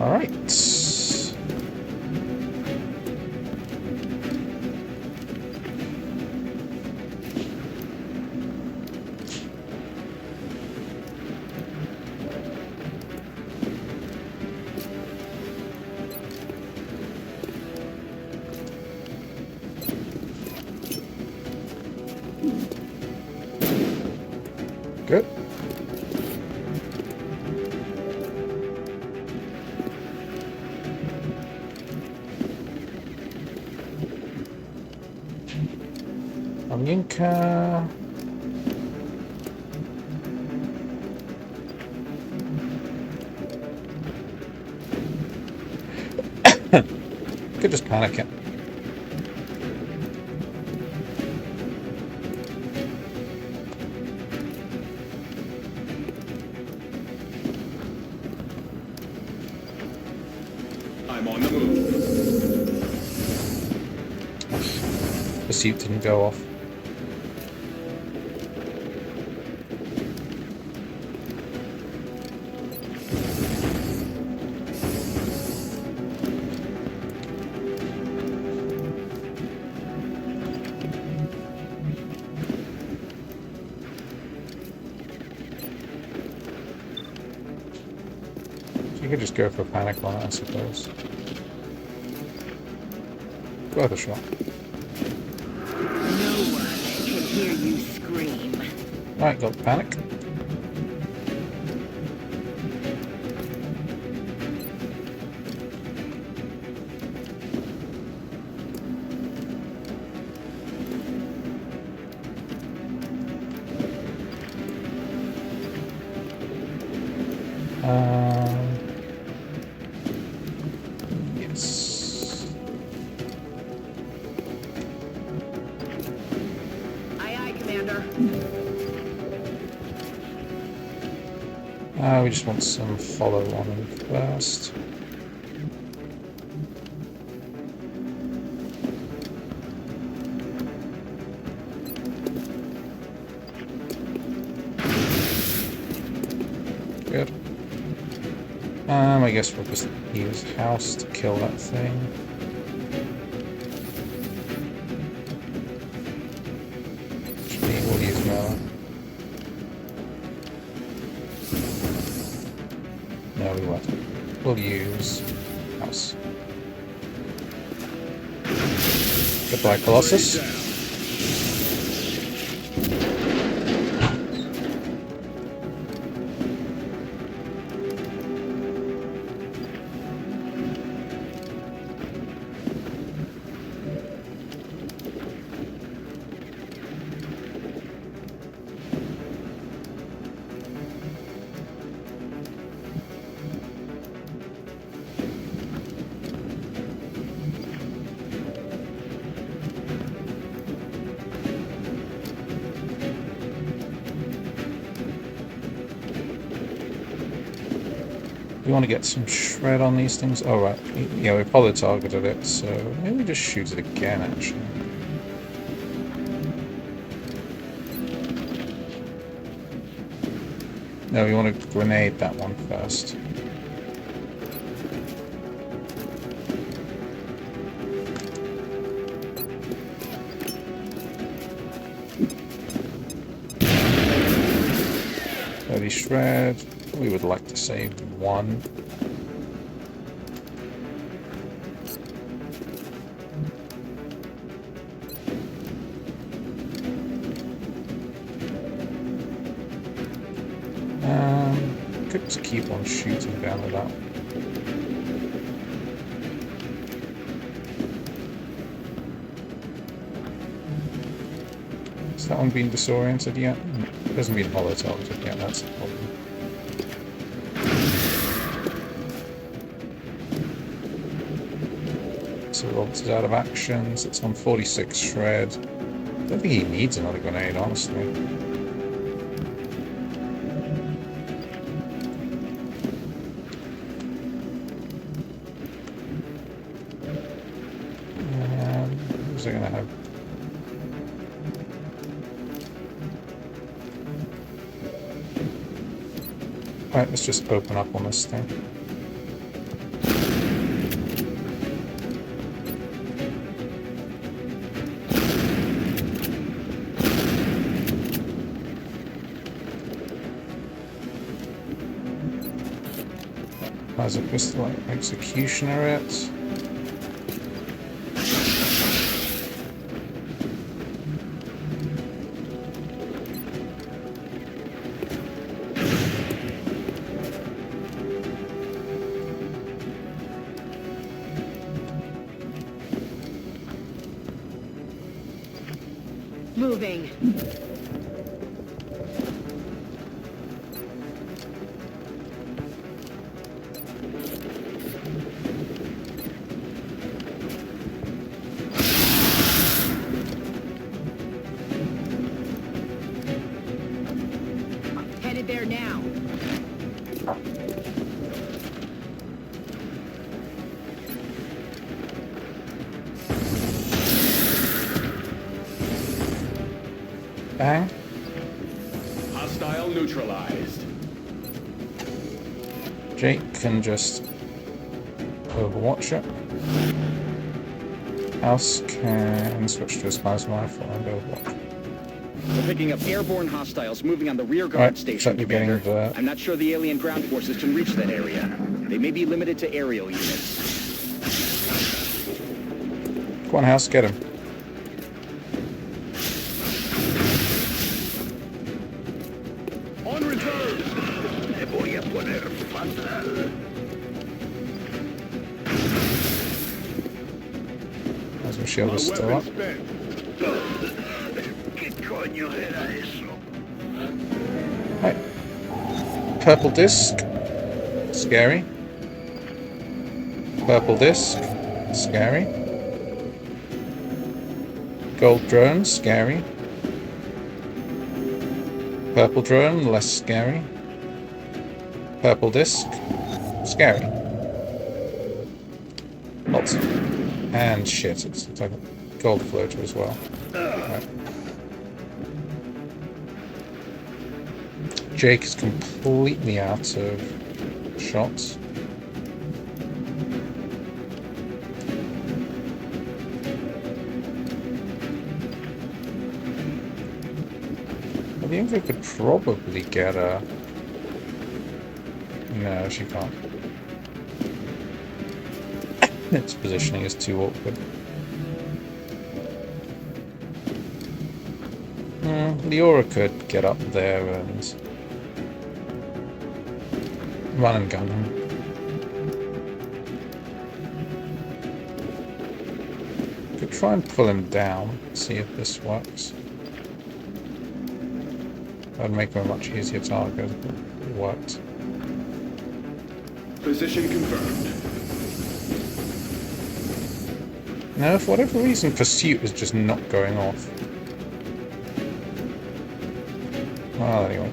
Alright. Good. Yinka. Could just panic it. I'm on the move. Pursuit didn't go off. You could just go for a panic on it, I suppose. Worth a shot. No one can hear you scream. Right, got the panic. Yes. Aye, aye, Commander. We just want some follow on him first. Good. I guess we'll just use house to kill that thing. Actually, we'll use melee. No, we won't. We'll use house. Goodbye, Colossus. We want to get some shred on these things. Oh, right. Yeah, we probably targeted it, so maybe we just shoot it again, actually. No, we want to grenade that one first. Early shred. We would like to save one. Could just keep on shooting down at that. Has that one been disoriented yet? It hasn't been hollow targeted yet, that's the problem. So Roberts is out of actions, it's on 46 shred. I don't think he needs another grenade, honestly. Who's it gonna have? Right, let's just open up on this thing. Has a pistol executioner it. Moving. Headed there now. Bang. Hostile neutralized. Jake can just overwatch it. House can switch to his plasma rifle and overwatch. We're picking up airborne hostiles moving on the rear guard Right, station, except you're getting Commander. the... I'm not sure the alien ground forces can reach that area. They may be limited to aerial units. Come on, House, get him. On return! Me voy a poner fatal. As my shield My is still up. weapon spent. ¿Qué coño era eso? Right. Purple disc. Scary. Purple disc. Scary. Gold drone. Scary. Purple drone. Less scary. Purple disc. Scary. Lots of... And shit, it's like a gold floater as well. Right. Jake is completely out of shots. I think we could probably get a... No, she can't. Its positioning is too awkward. Leora could get up there and run and gun him. Could try and pull him down, see if this works. That'd make him a much easier target if it worked. Position confirmed. Now, for whatever reason, Pursuit is just not going off. Well, anyway.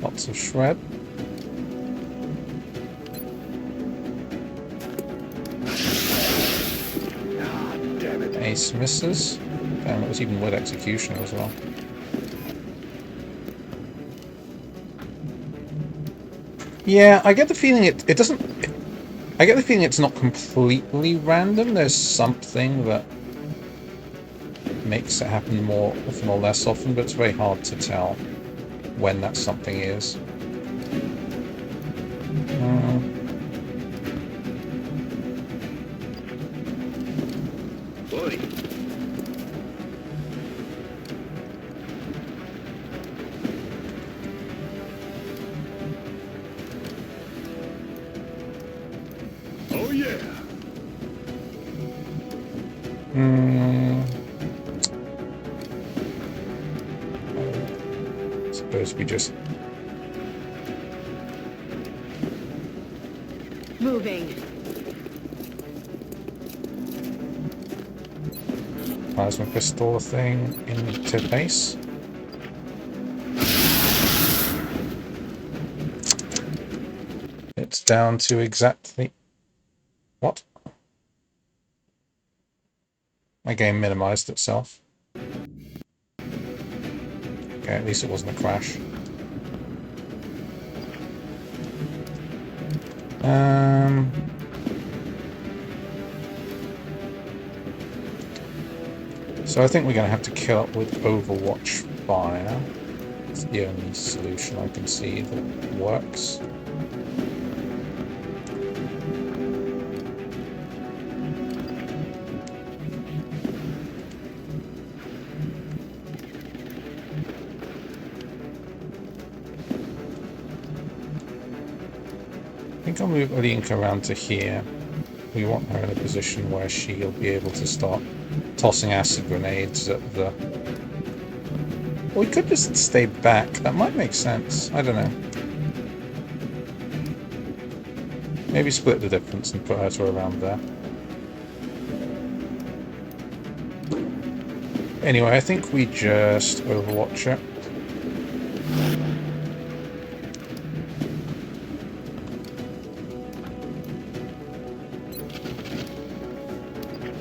Lots of shred. Ace misses. Damn, it was even with executioner as well. Yeah, I get the feeling it doesn't... I get the feeling it's not completely random. There's something that makes it happen more often or less often, but it's very hard to tell when that something is. Voy. Oh yeah! Suppose we just... Moving. Plasma pistol thing into base. It's down to exactly... What? My game minimized itself. Okay, at least it wasn't a crash. So I think we're going to have to kill it with Overwatch Fire. It's the only solution I can see that works. I think I'll move Alinka around to here. We want her in a position where she'll be able to start tossing acid grenades at the... Or we could just stay back. That might make sense. I don't know. Maybe split the difference and put her to around there. Anyway, I think we just Overwatch it.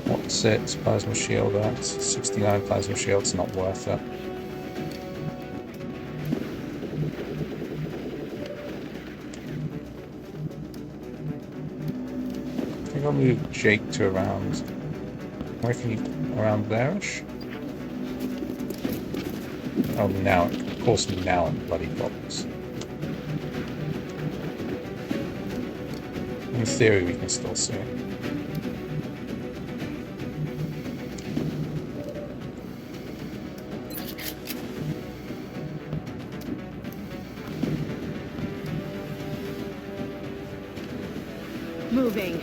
What's its plasma shield at? 69 plasma shield's not worth it. I think I'll move Jake to around... Where can you... around there-ish? Oh, now, of course, now it bloody problems. In theory, we can still see it. Moving.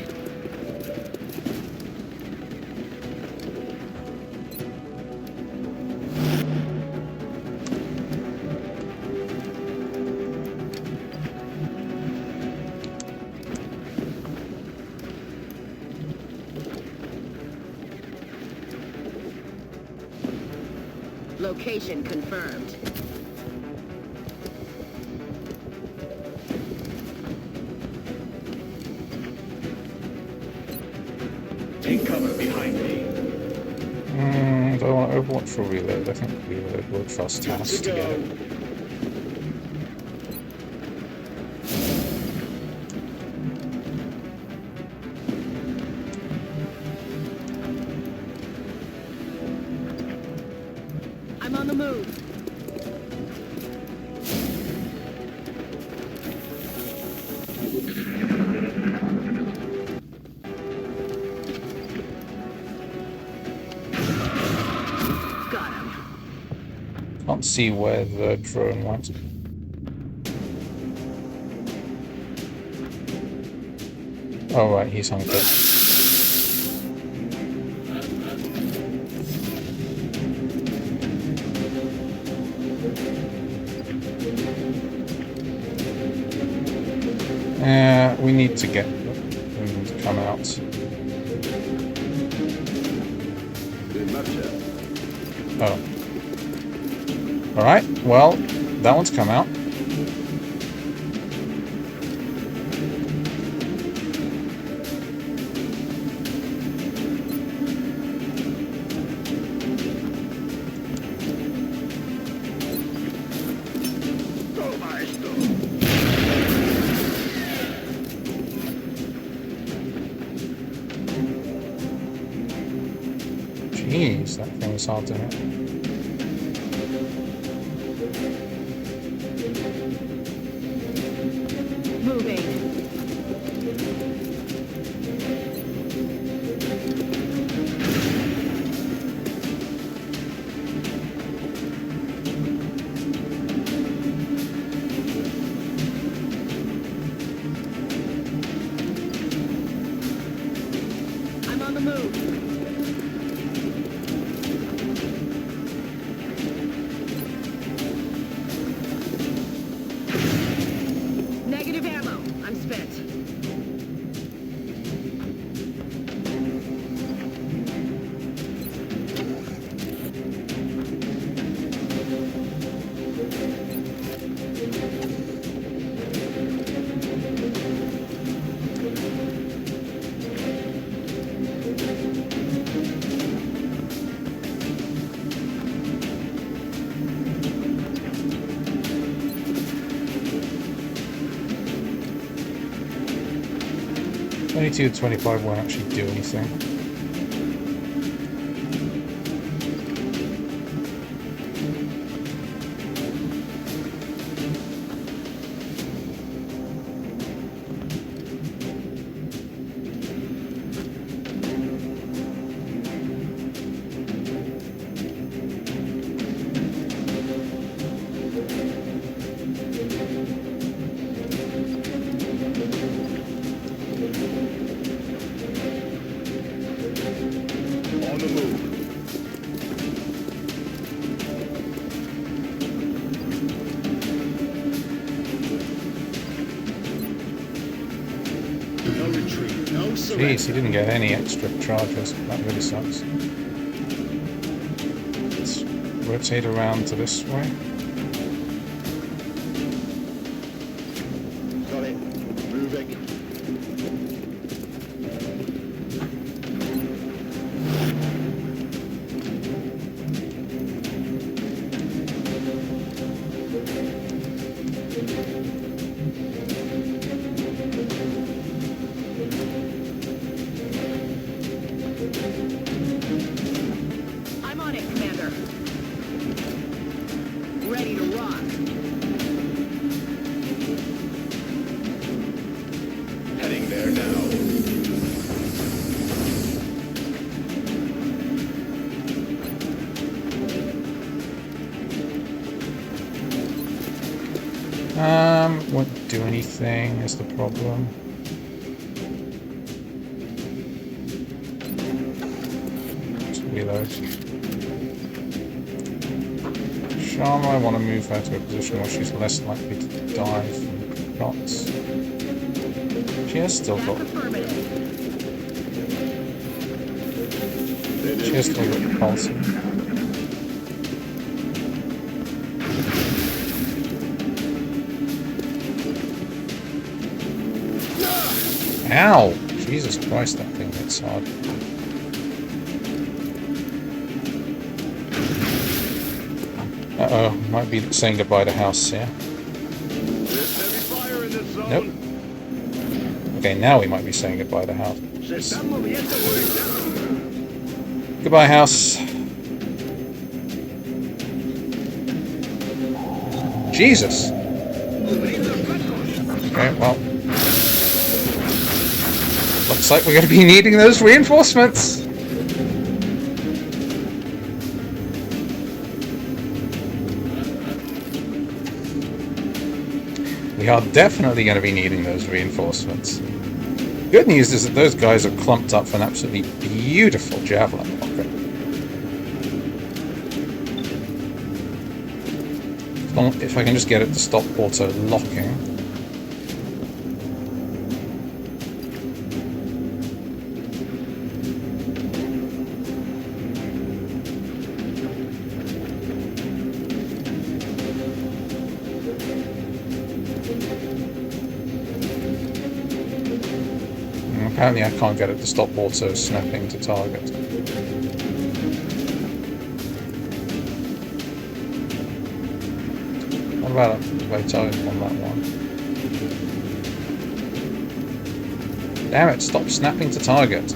Location confirmed. Take cover behind me. Do I want to Overwatch or reload? I think reload would fast us to get it. I'm on the move. Got him. Can't see where the drone went. Oh right, he's hunkered. We need to get him to come out. Oh. Alright, well, that one's come out. Jeez, that thing was hard to hit. Moving. I'm on the move. Negative ammo. I'm spent. 22 to 25 won't actually do anything. On the move. No retreat, no surrender. Jeez, he didn't get any extra charges. That really sucks. Let's rotate around to this way. Got it. Moving. I'm on it, Commander. Ready to rock. Heading there now. Won't do anything is the problem. Just reload. Sharma, I want to move her to a position where she's less likely to die from shots. She has still That's got. affirmative. She has still got the pulse. Ow! Jesus Christ, that thing hits hard. Uh-oh, might be saying goodbye to house here. There's heavy fire in this zone. Nope. Okay, now we might be saying goodbye to house. Se están moviendo por el lado. Goodbye, house. Jesus! Okay, well. Looks like we're going to be needing those reinforcements! We are definitely going to be needing those reinforcements. Good news is that those guys are clumped up for an absolutely beautiful javelin rocket. If I can just get it to stop auto-locking. Apparently I can't get it to stop auto-snapping to target. What about a veto on that one? Damn it, stop snapping to target.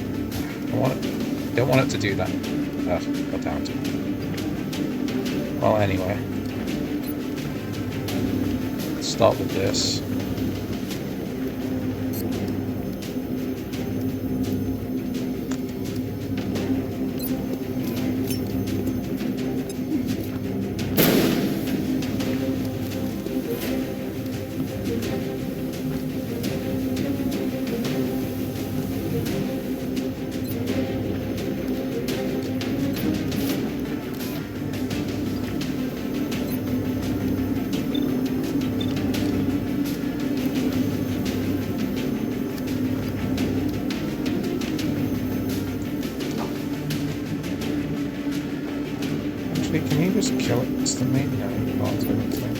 Don't want it to do that. Ugh, God damn it. Well, anyway. Let's start with this. Can you just kill it instantly? No, you can't do anything.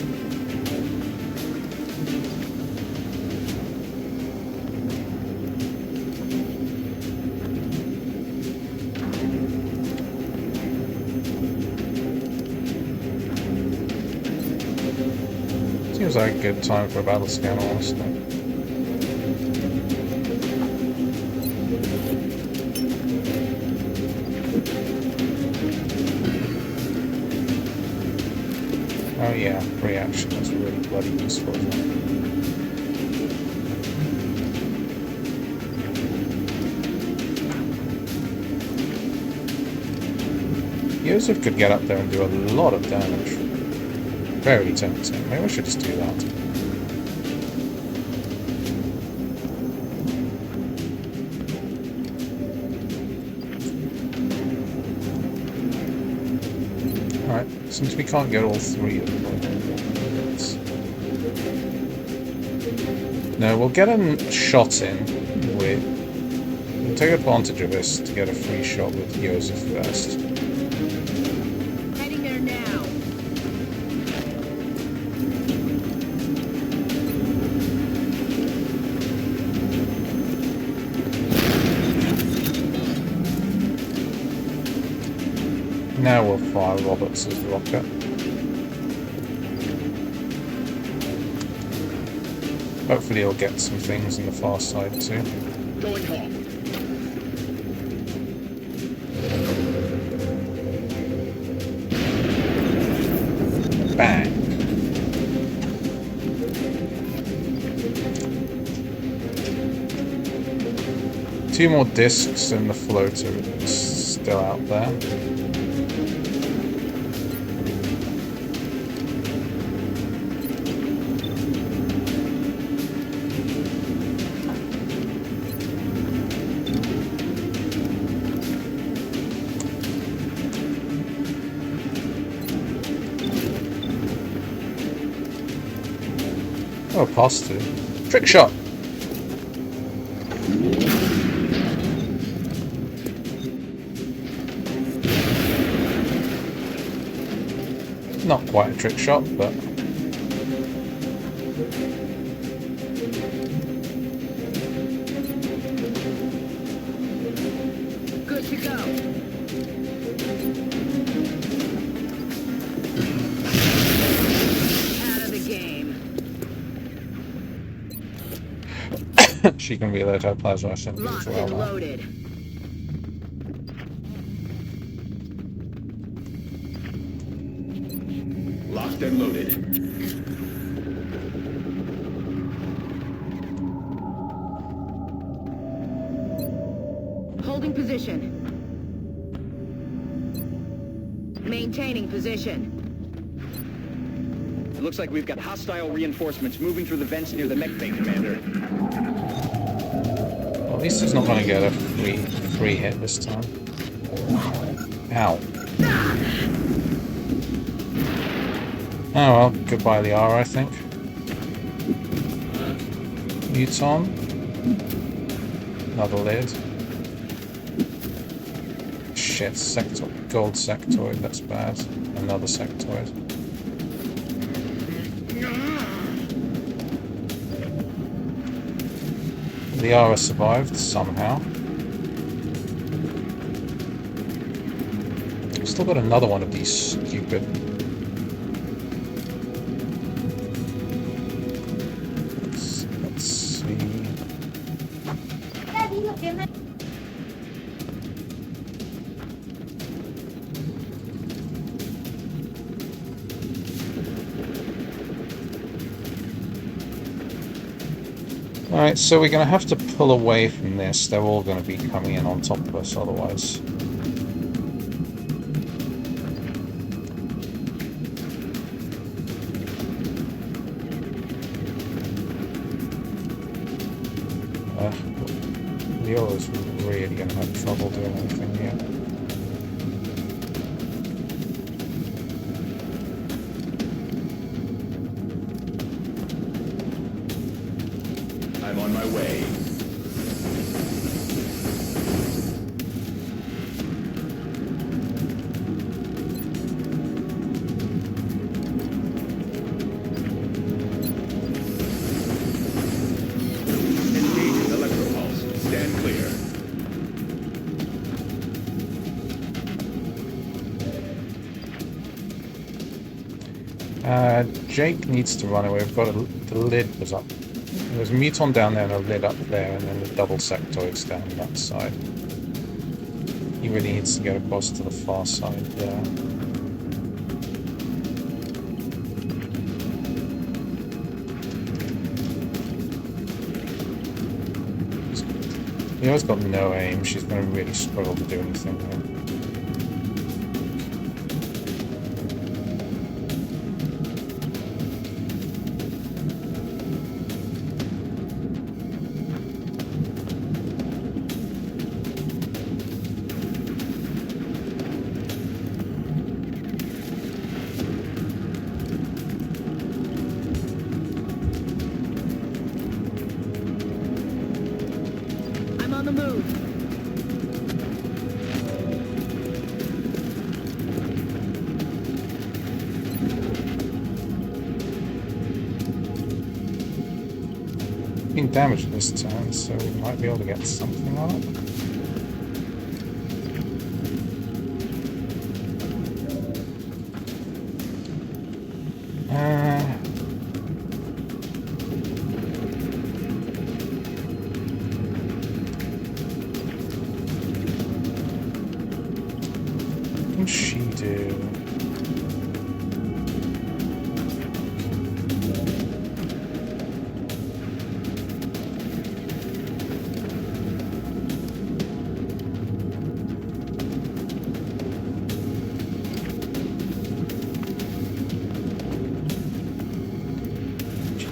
Seems like a good time for a battle scan, honestly. yeah, reaction is really bloody useful, isn't it? Joseph could get up there and do a lot of damage. Very tempting. Maybe I should just do that. Alright, since we can't get all three of them. No, we'll get a shot in with... We'll take advantage of this to get a free shot with Joseph first. Heading there now. Now we'll fire Roberts' rocket. Hopefully he'll get some things in the far side too. Going home. Bang! Two more discs and the floater is still out there. Oh, pass through. Trick shot! Not quite a trick shot, but... Good to go. Out of the game. She can reload her plasma as Locked well and now. loaded. Locked and loaded. Holding position. Maintaining position. It looks like we've got hostile reinforcements moving through the vents near the mech bay, Commander. Well, at least he's not going to get a free hit this time. Ow. Oh well, goodbye LWR, I think. Muton. Another lid. Shit, gold sectoid, that's bad. Another sectoid. LWR survived somehow. Still got another one of these stupid... Let's see... Alright, so we're going to have to pull away from this. They're all going to be coming in on top of us otherwise. LWR is really going to have trouble doing anything here. I'm on my way. Engaging electropulse. Stand clear. Jake needs to run away. We've got the lid was up. There's a muton down there and a lid up there, and then the double sectoids down that side. He really needs to get across to the far side there. Leo's got no aim. She's going to really struggle to do anything here. I'm on the move. Been damaged this turn, so we might be able to get something on it. What can she do?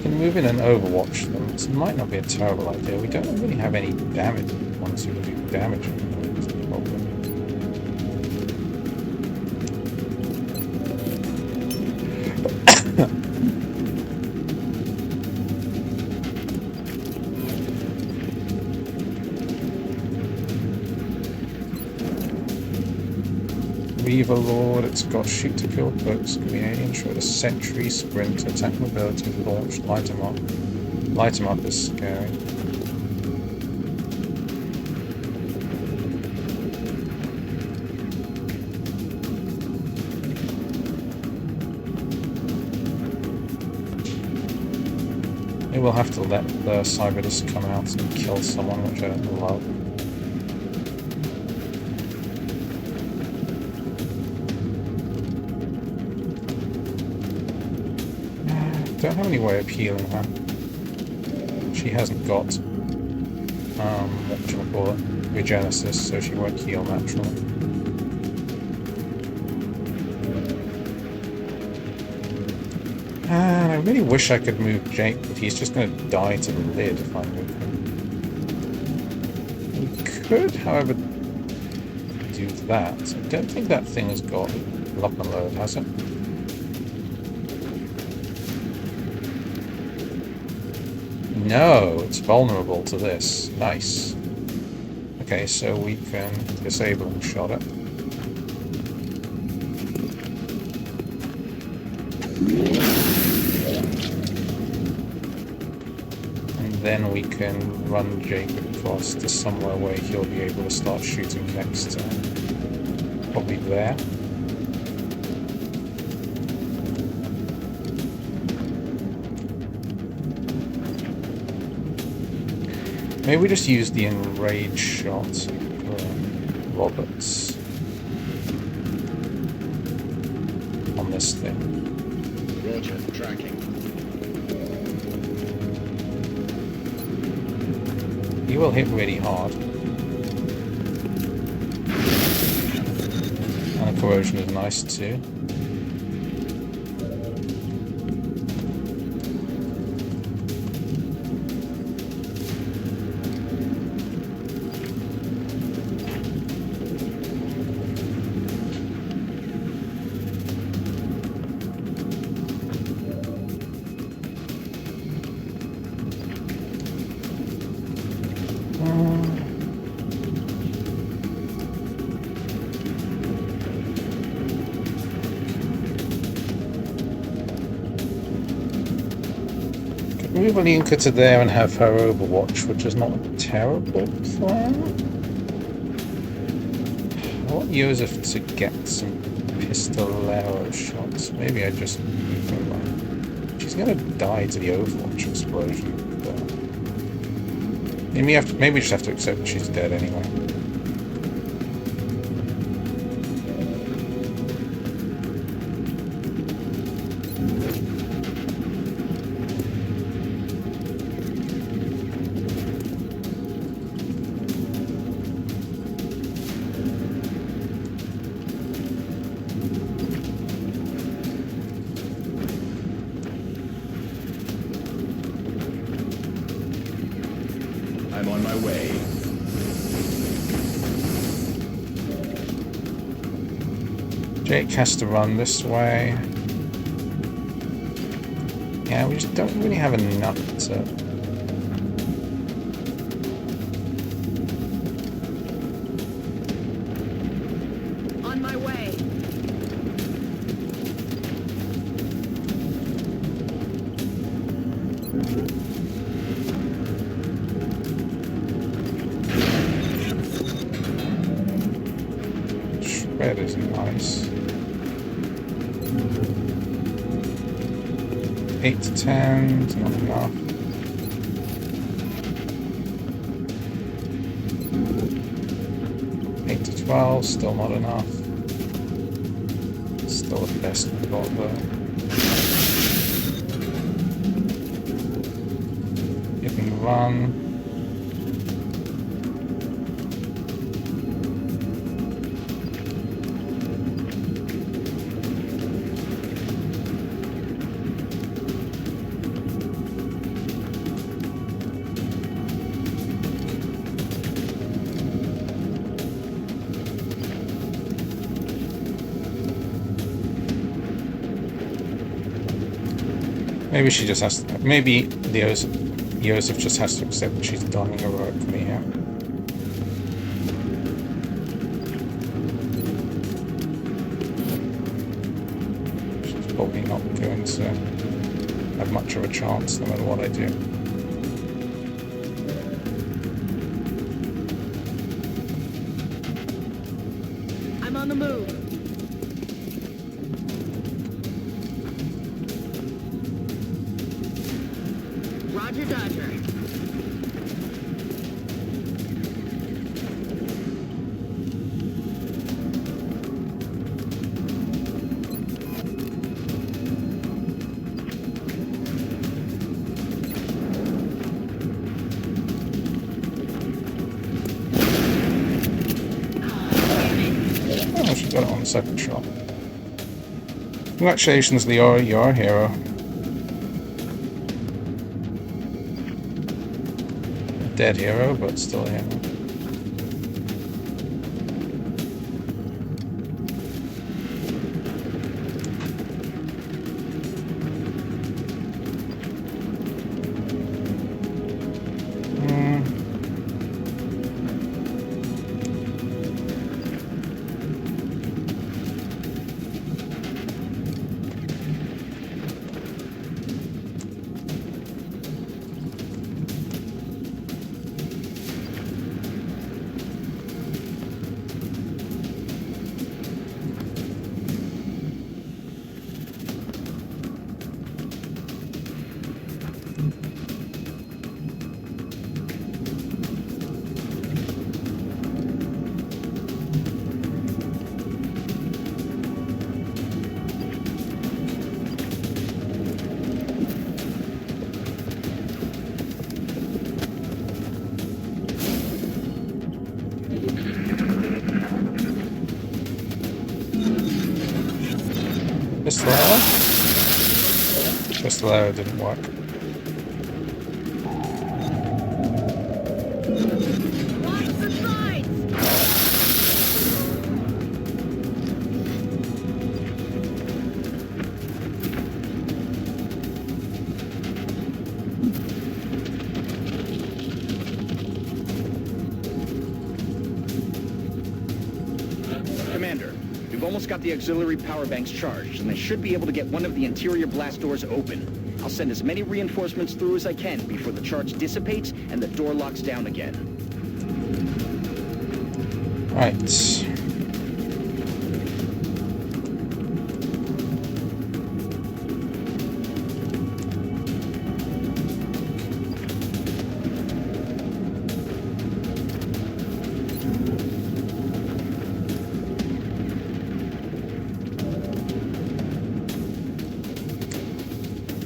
Move in and overwatch them. This might not be a terrible idea. We don't really have any damage once you do damage. That's the problem. Reaver Lord, it's got shoot to kill, cloaks, can be alien, shred a sentry, sprint, attack mobility, launch, light him up. Light him up is scary. Maybe we'll have to let the Cyberdus come out and kill someone, which I don't love. Don't have any way of healing her. She hasn't got, whatchamacallit, Regenesis, so she won't heal naturally. And I really wish I could move Jake, but he's just going to die to the lid if I move him. We could, however, do that. I don't think that thing has got lock and load, has it? No, it's vulnerable to this. Nice. Okay, so we can disable and shot it. And then we can run Jacob across to somewhere where he'll be able to start shooting next turn. Probably there. Maybe we just use the enraged shot for Roberts on this thing. Roger, tracking. He will hit really hard. And the corrosion is nice too. Move Alinka to there and have her overwatch, which is not a terrible plan. I want Joseph to get some pistolero shots. Maybe I just move her around. She's gonna die to the overwatch explosion. But maybe we just have to accept that she's dead anyway. Jake has to run this way. Yeah, we just don't really have enough to... On my way. Shred is nice. 8 to 10 is not enough. 8 to 12, still not enough. Still the best we've got though. You can run. Maybe she just has to, maybe Joseph just has to accept that she's done heroically here. She's probably not going to have much of a chance no matter what I do. I'm on the move. Roger, Dodger. Oh, she got it on the second shot. Congratulations, Leo, you're a hero. Dead hero, but still a hero. Pistol arrow didn't work. Watch the sides! Commander, we've almost got the auxiliary power banks charged, and I should be able to get one of the interior blast doors open. I'll send as many reinforcements through as I can before the charge dissipates and the door locks down again. Right.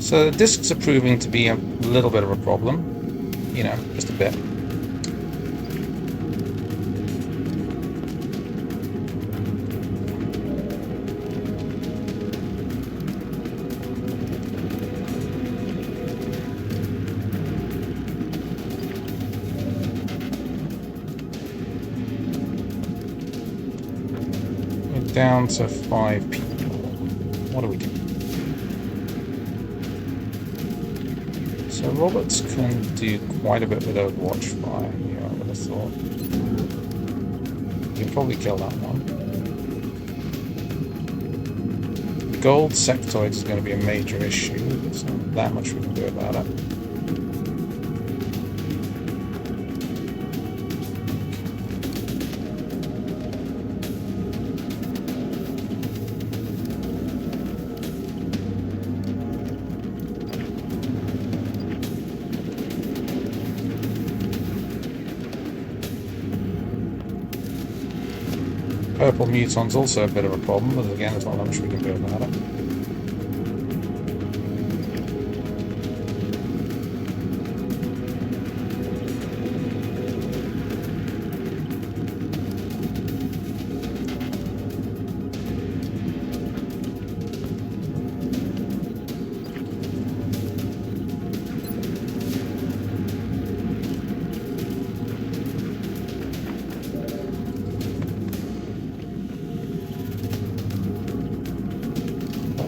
So the discs are proving to be a little bit of a problem, you know, just a bit. down to 5 people. What do we do? So robots can do quite a bit with Overwatch fire here, I would have thought. You can probably kill that one. Gold sectoid is going to be a major issue. There's not that much we can do about it. Purple muton's also a bit of a problem, but again, there's not much we can do about it.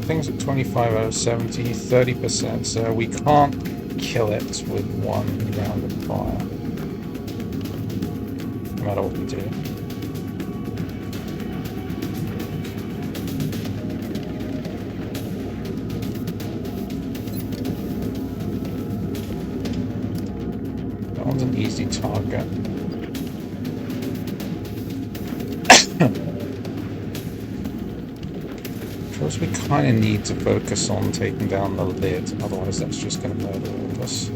Things at 25 out of 70, 30%, so we can't kill it with one round of fire. No matter what we do. That one's an easy target. We kind of need to focus on taking down the lid, otherwise that's just going to murder all of us.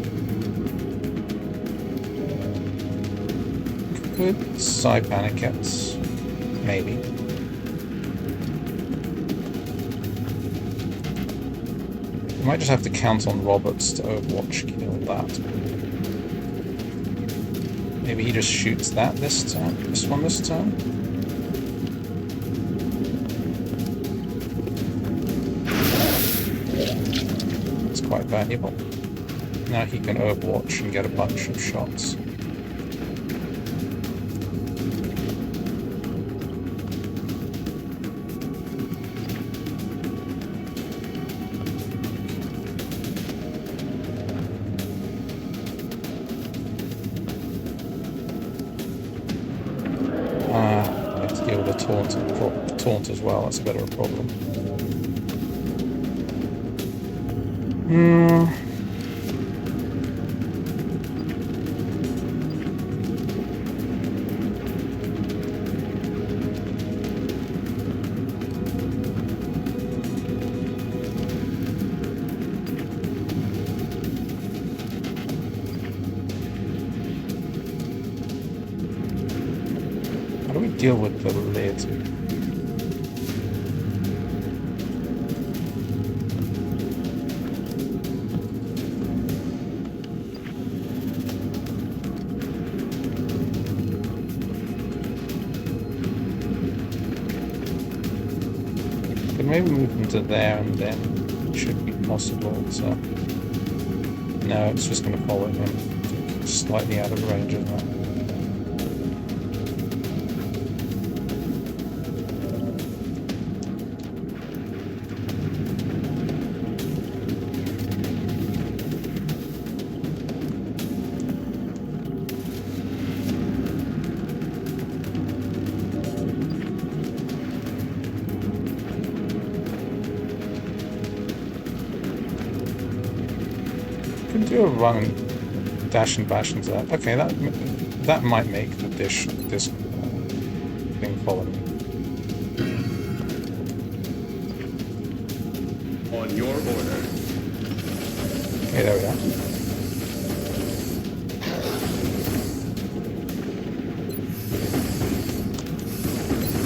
Could side panickets, maybe. We might just have to count on robots to Overwatch kill that. Maybe he just shoots that this turn, this one this turn. Quite valuable. Now he can Overwatch and get a bunch of shots. Let's deal with the taunt as well, that's a bit of a problem. How do we deal with the lid? Maybe move them to there and then it should be possible to... No, it's just going to follow him. Slightly out of range, isn't it? Do a run and dash and bash into that. Okay, that might make this thing follow me. On your order. Okay, there we are.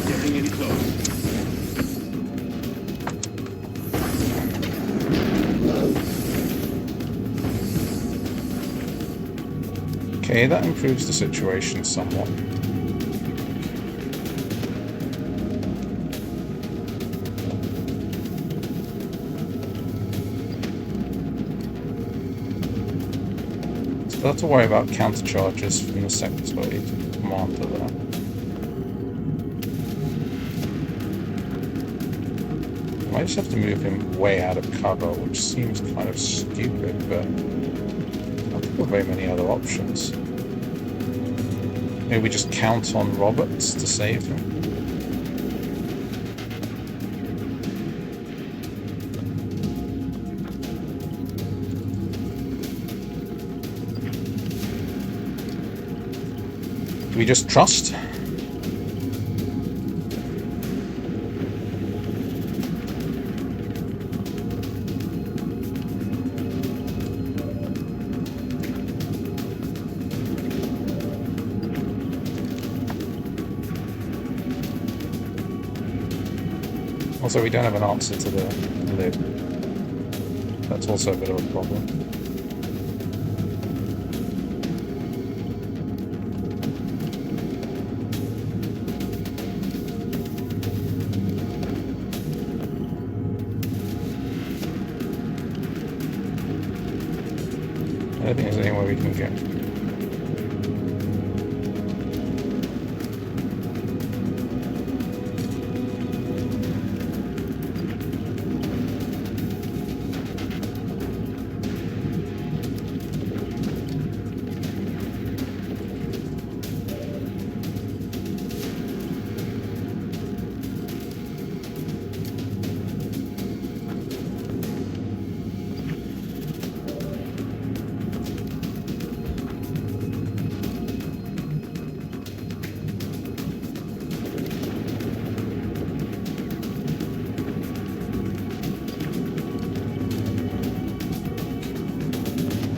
Getting in close. Okay, that improves the situation somewhat. So we'll have to worry about counter charges from the sectoid commander there. I just have to move him way out of cover, which seems kind of stupid, but I don't think there are very many other options. Maybe we just count on Roberts to save him. Do we just trust? Also, we don't have an answer to the lib. That's also a bit of a problem. I don't think there's anywhere we can go.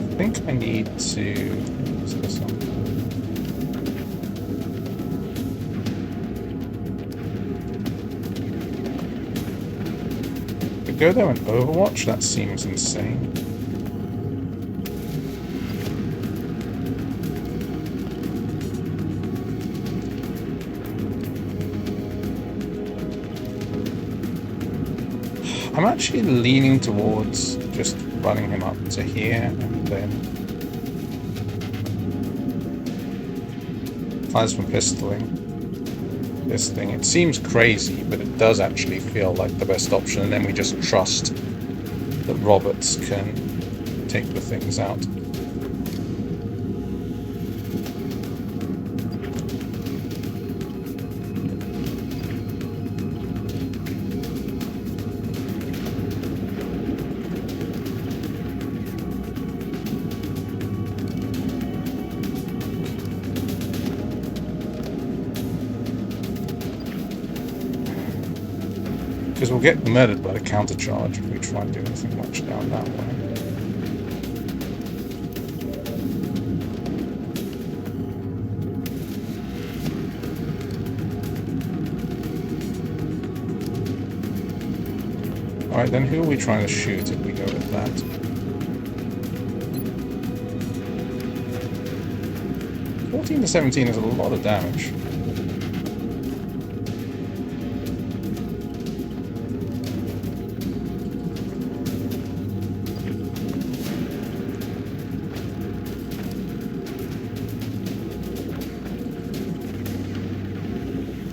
I think I need to... What's this one? To go there and Overwatch? That seems insane. I'm actually leaning towards just running him up to here and then plasma pistoling this thing. It seems crazy, but it does actually feel like the best option, and then we just trust that Roberts can take the things out. Because we'll get murdered by the countercharge if we try and do anything much down that way. Alright, then who are we trying to shoot if we go with that? $14 to 17 is a lot of damage.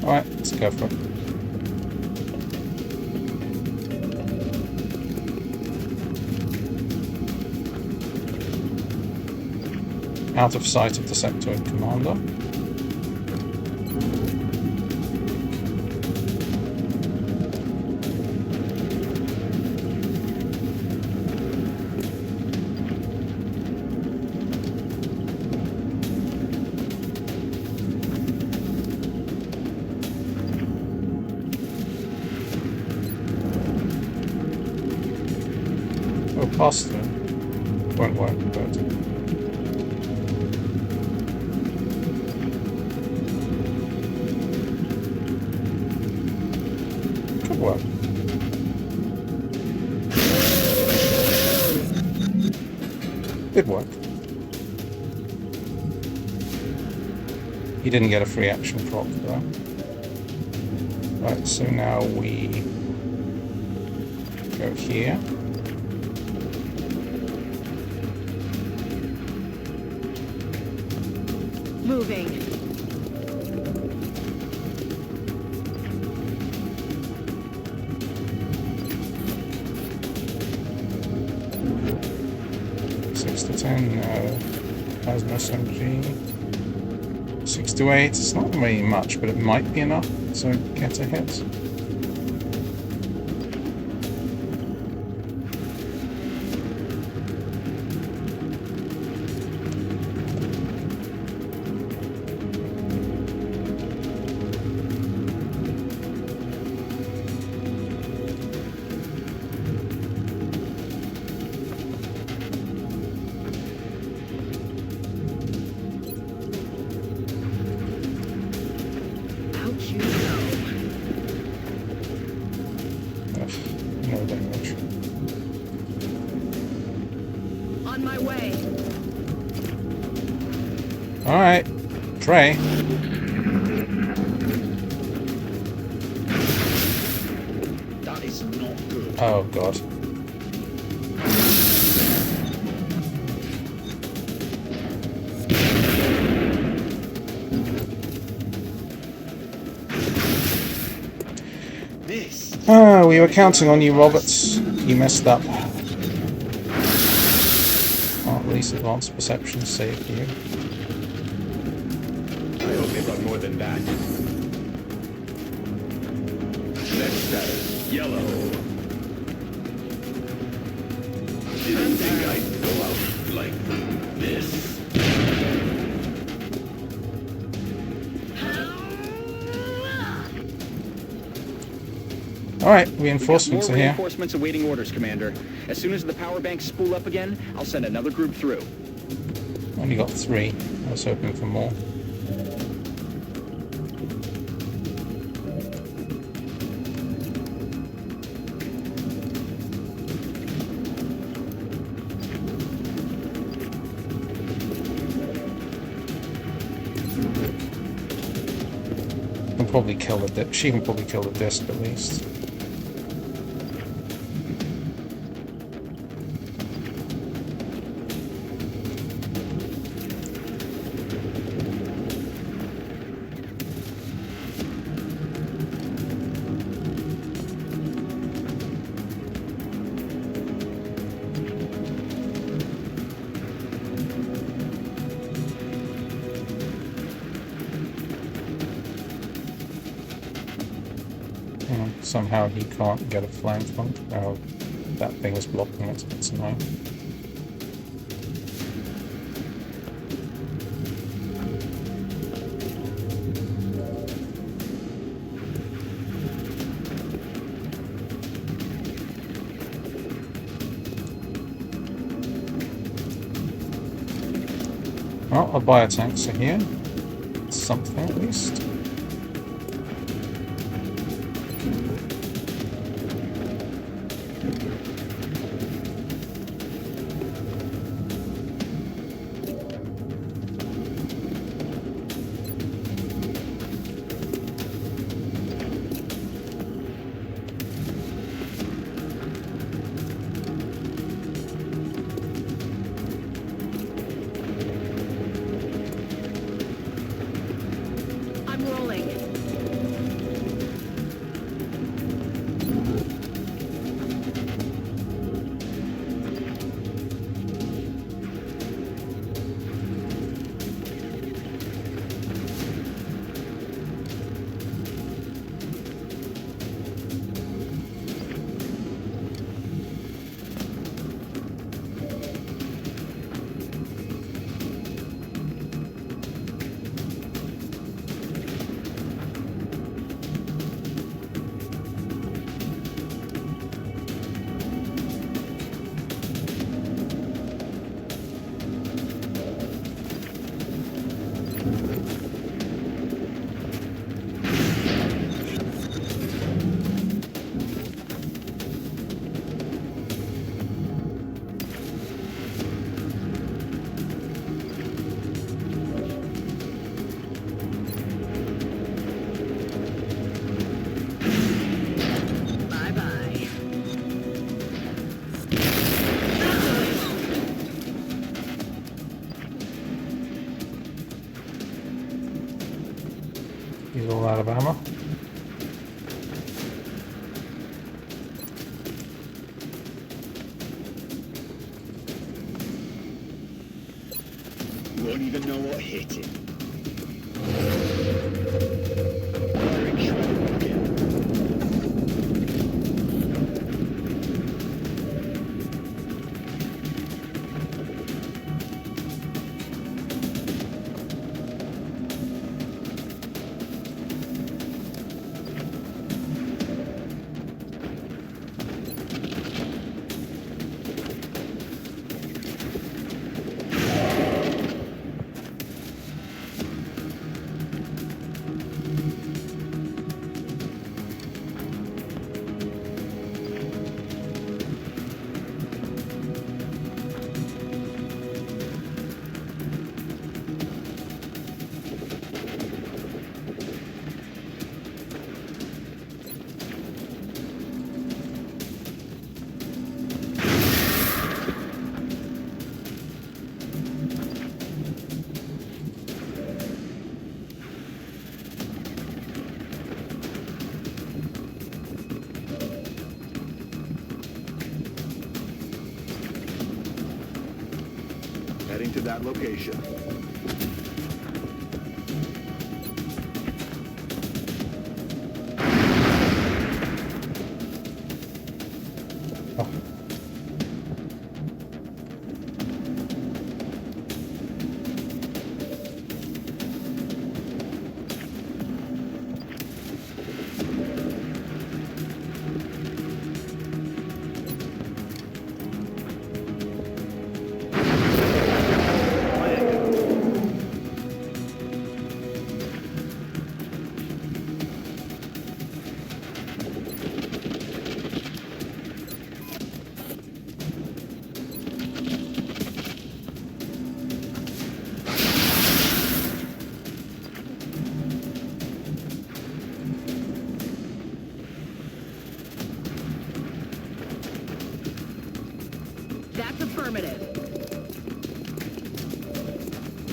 Alright, let's go for it. Out of sight of the sectoid commander. Pasta won't work, but could work. Did work. He didn't get a free action proc though. Right, so now we go here. Moving. And no. Plasma SMG. 6 to 8. It's not really much, but it might be enough to get a hit. Out you go. Ugh, no damage. On my way. Alright. Trey. That is not good. Oh god. This. Ah, we were counting on you, Roberts. You messed up. Well, at least advanced perception saved you. I hope they got more than that. Next status, yellow. Didn't think I'd go out like this. Alright, More reinforcements are here. reinforcements awaiting orders, Commander. As soon as the power banks spool up again, I'll send another group through. Only got 3. I was hoping for more. Can probably kill the she can probably kill the disc at least. Somehow he can't get a flank on. Oh, that thing is blocking it. It's annoying. Well, our biotanks are here. Something at least. I'm rolling. Bye-bye. He's all out of ammo. don't even know what hit it. Firing shred rocket. Heading to that location. Oh. That's affirmative.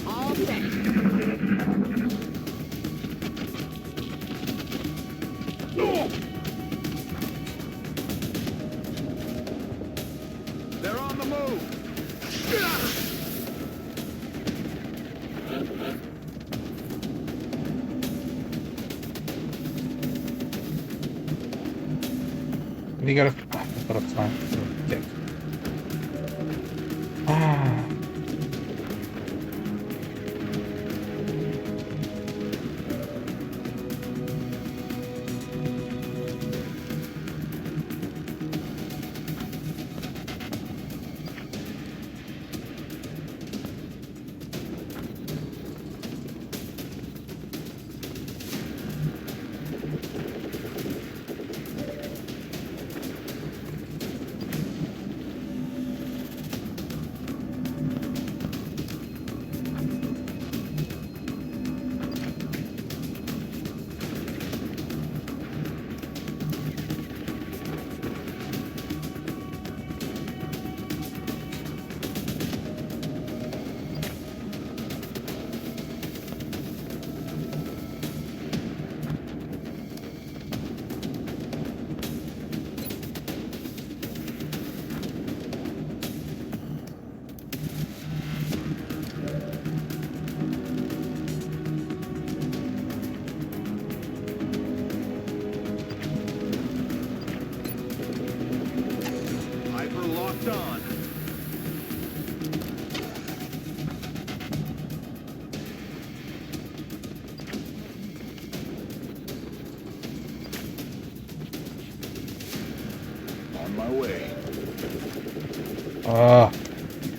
All set. They're on the move. You gotta. I've got a plan. Dick. Ah. Hyper locked on. On my way. Ah.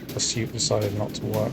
The suit decided not to work.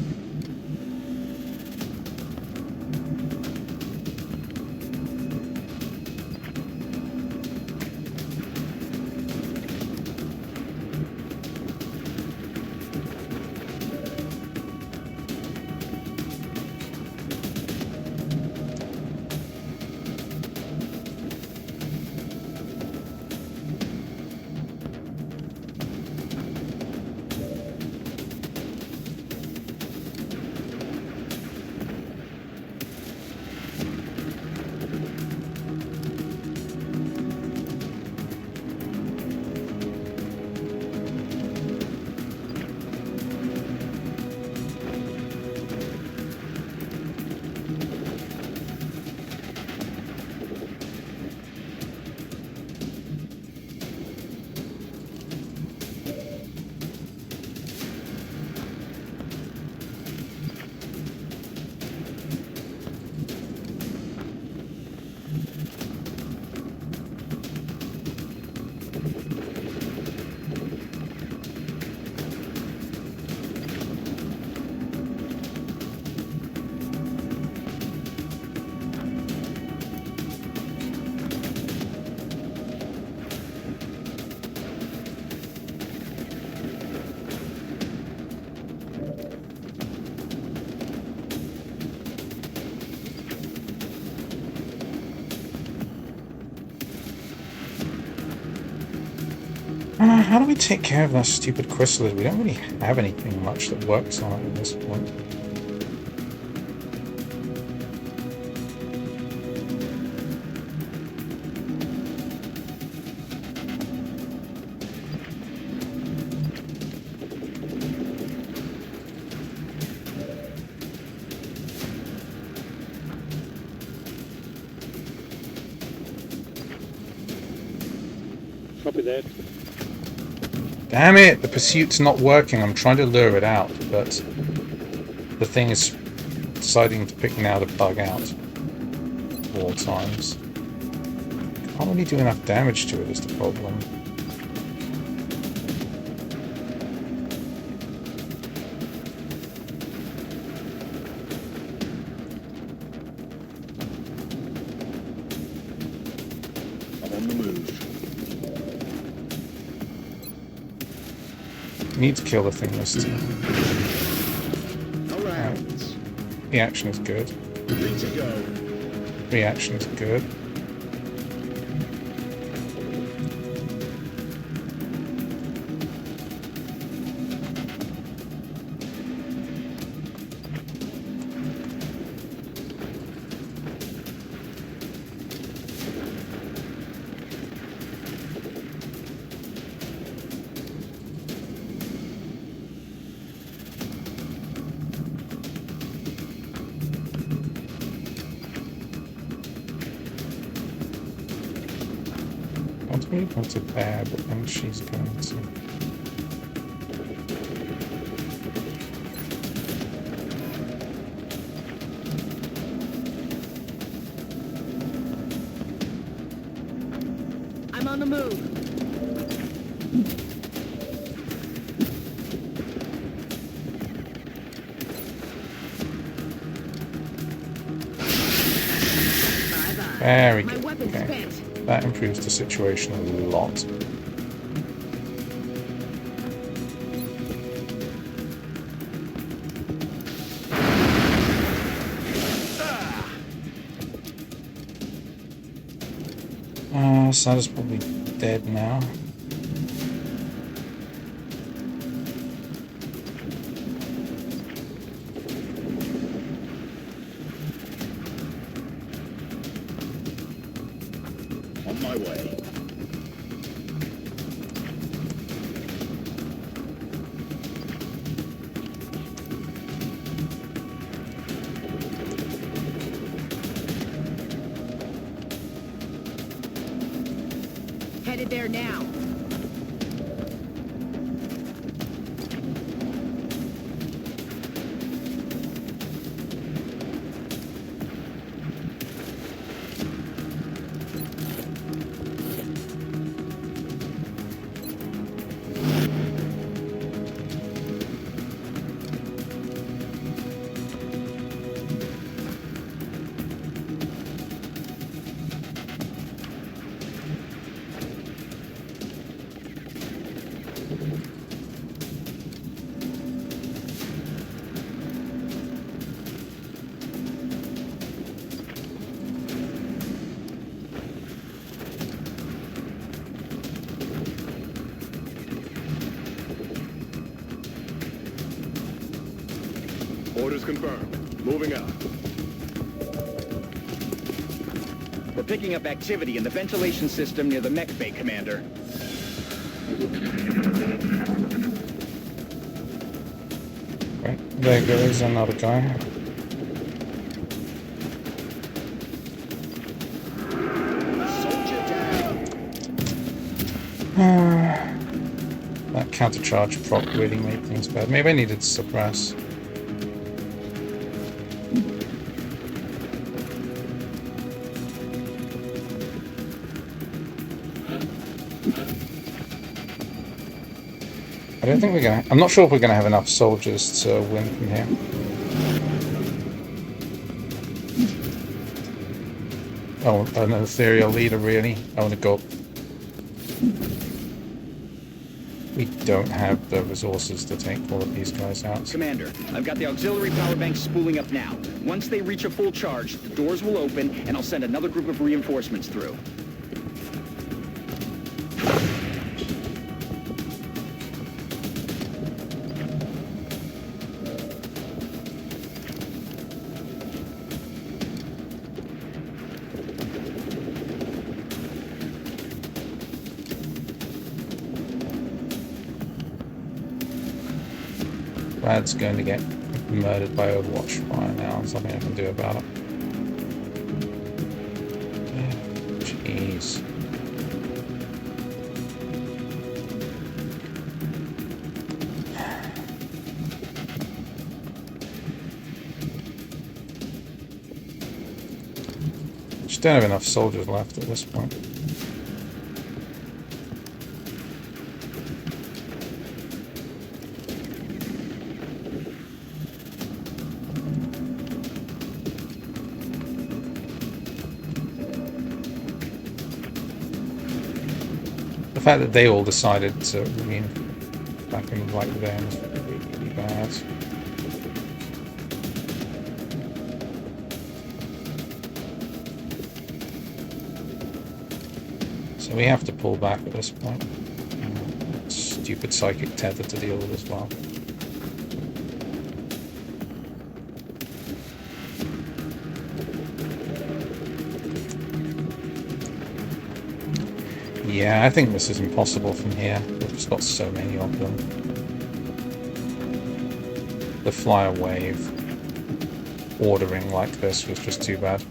How do we take care of that stupid chrysalis? We don't really have anything much that works on it at this point. Copy that. Damn it! The pursuit's not working. I'm trying to lure it out, but the thing is deciding to pick now to bug out all times. Can't really do enough damage to it is the problem. I'm on the move. Need to kill the thing this time. All right. Reaction is good. Ready to go. Reaction is good. We go to there, but then she's going to. I'm on the move. Bye-bye. Very My good. weapon's Okay. spent. That improves the situation a lot. Sada's probably dead now. On my way. Headed there now. Orders confirmed. Moving out. We're picking up activity in the ventilation system near the mech bay, Commander. Right, there goes another guy. Soldier down. That countercharge proc really made things bad. Maybe I needed to suppress. I don't think we're gonna. I'm not sure if we're gonna have enough soldiers to win from here. Oh, an ethereal leader, really? I want to go. We don't have the resources to take all of these guys out. Commander, I've got the auxiliary power banks spooling up now. Once they reach a full charge, the doors will open, and I'll send another group of reinforcements through. Brad's going to get murdered by Overwatch fire now. There's nothing I can do about it. Jeez. Just don't have enough soldiers left at this point. The fact that they all decided to remain back in the black then is really bad. So we have to pull back at this point. Stupid psychic tether to deal with as well. Yeah, I think this is impossible from here. We've just got so many of them. The flyer wave ordering like this was just too bad.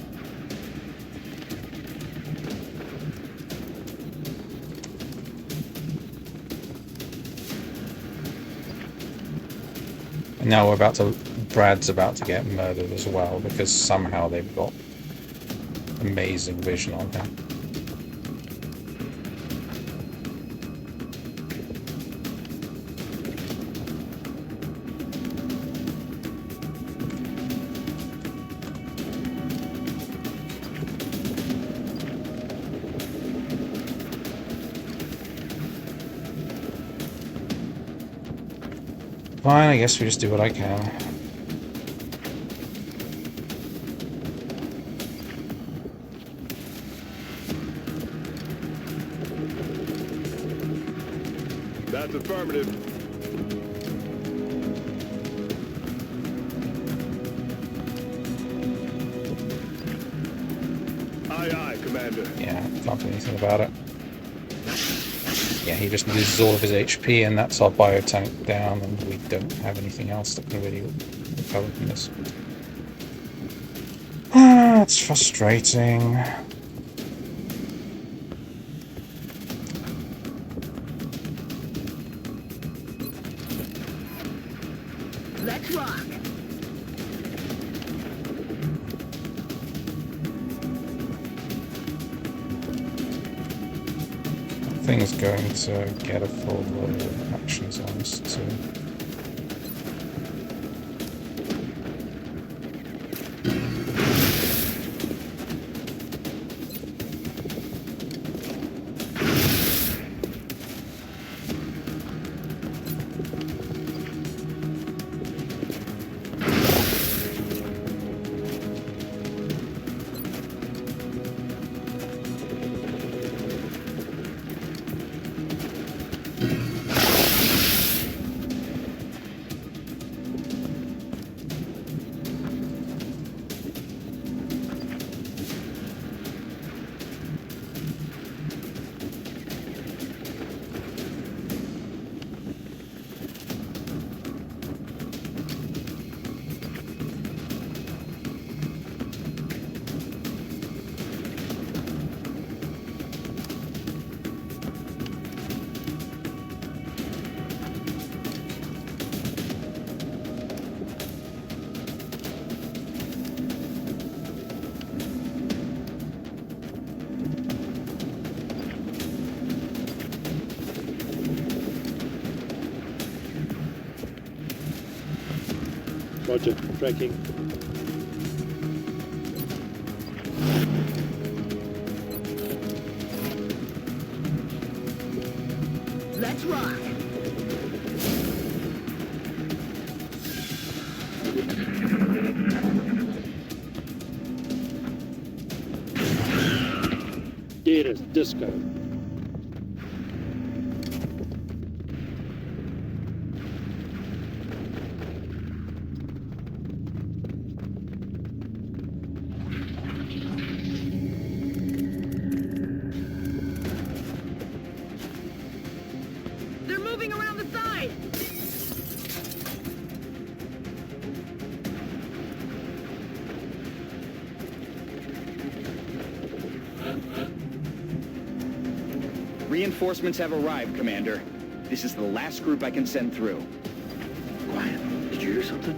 And now Brad's about to get murdered as well because somehow they've got amazing vision on him. Fine, I guess we just do what I can. That's affirmative. Aye, aye, Commander. Yeah, can't do anything about it. Yeah, he just loses all of his HP, and that's our biotank down, and we don't have anything else that can really recover from this. Ah, it's frustrating. Let's rock. Thing's going to get a full load of actions on us too. Roger, tracking. Let's rock. There it is, disco. They're moving around the side. Reinforcements have arrived, Commander. This is the last group I can send through. Quiet. Did you hear something?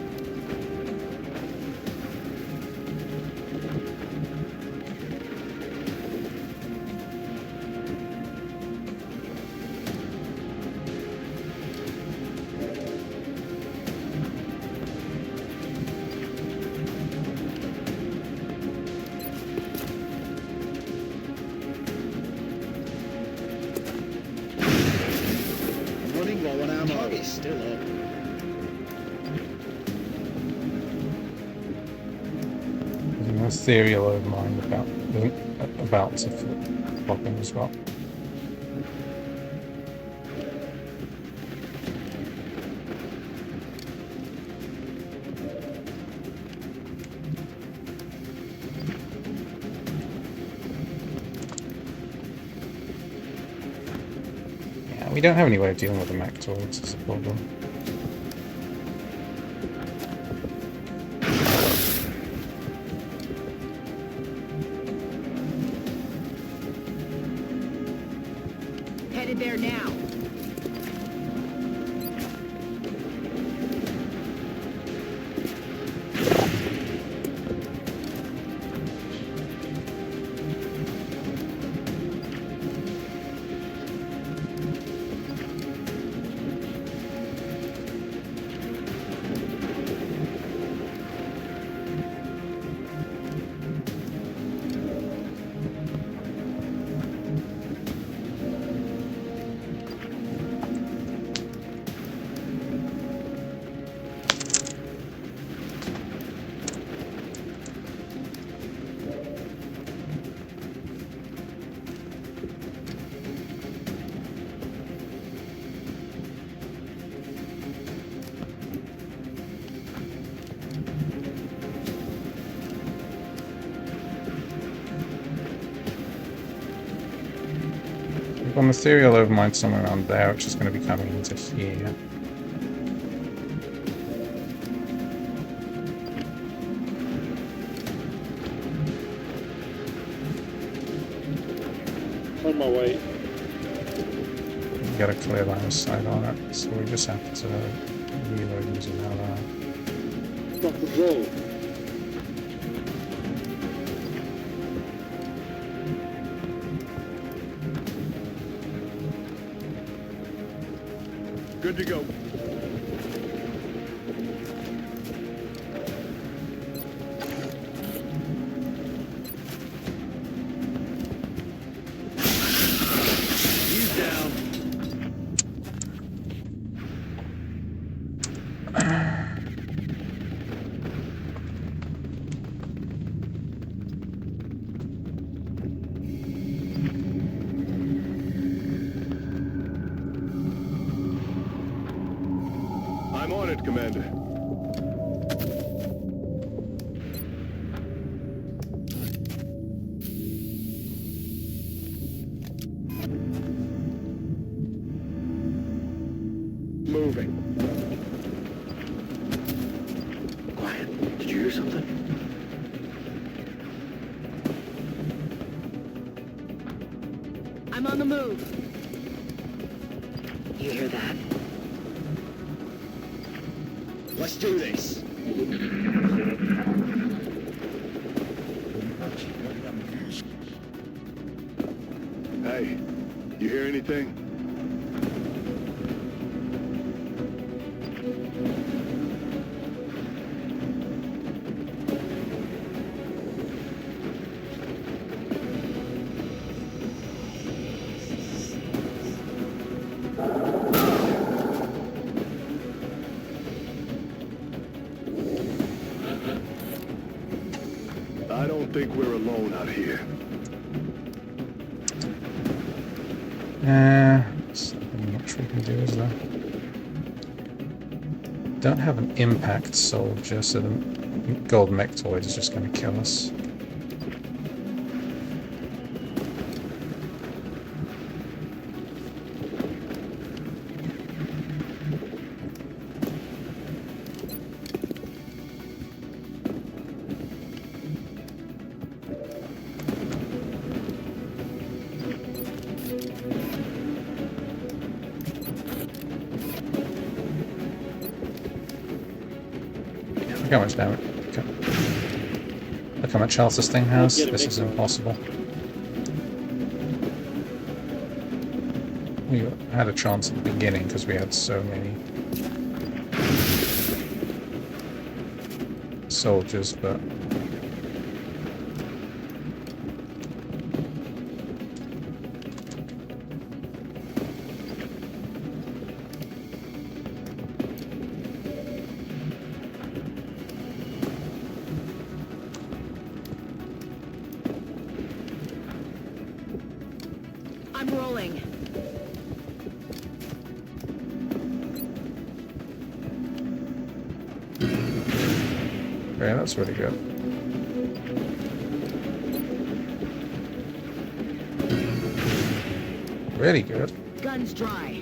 Running low on ammo. Target's still up. There's an ethereal overmind about to pop in as well. Yeah, we don't have any way of dealing with the Mechtoids, is the problem. Headed there now. We've got an ethereal overmind somewhere around there, which is going to be coming into here. On my way. We got a clear line of sight on it, so we just have to reload using LWR. Rock and roll. Good to go. He's down. I'm on it, Commander. Moving. Quiet. Did you hear something? I'm on the move. You hear that? Let's do this. Hey, you hear anything? I don't think we're alone out here. There's nothing much we can do, is there? Don't have an impact soldier, so the gold Mechtoid is just going to kill us. Look how much damage. Look how much health this thing has. This is impossible. We had a chance at the beginning because we had so many soldiers, but I'm rolling. yeah, that's really good. Really good. Guns dry.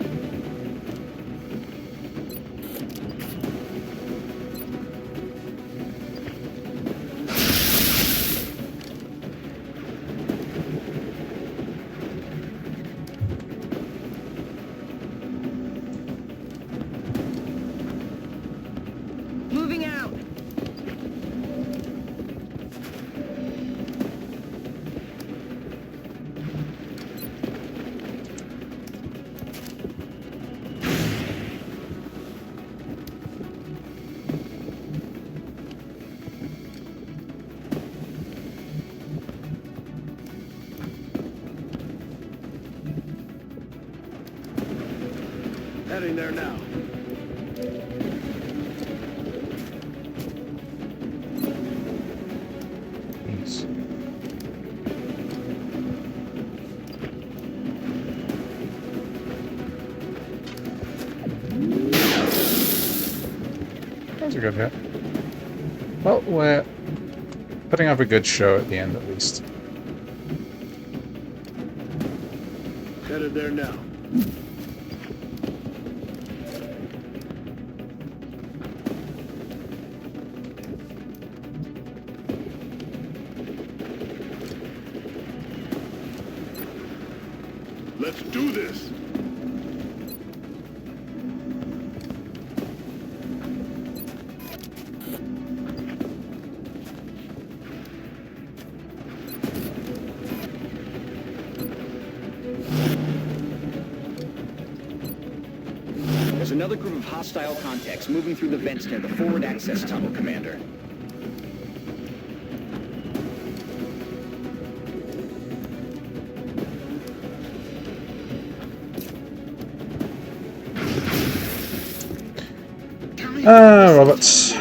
Moving out. Heading there now. Jeez. That was a good hit. Well, we're putting up a good show at the end, at least. Headed there now. Let's do this. There's another group of hostile contacts moving through the vents near the forward access tunnel, Commander. Roberts.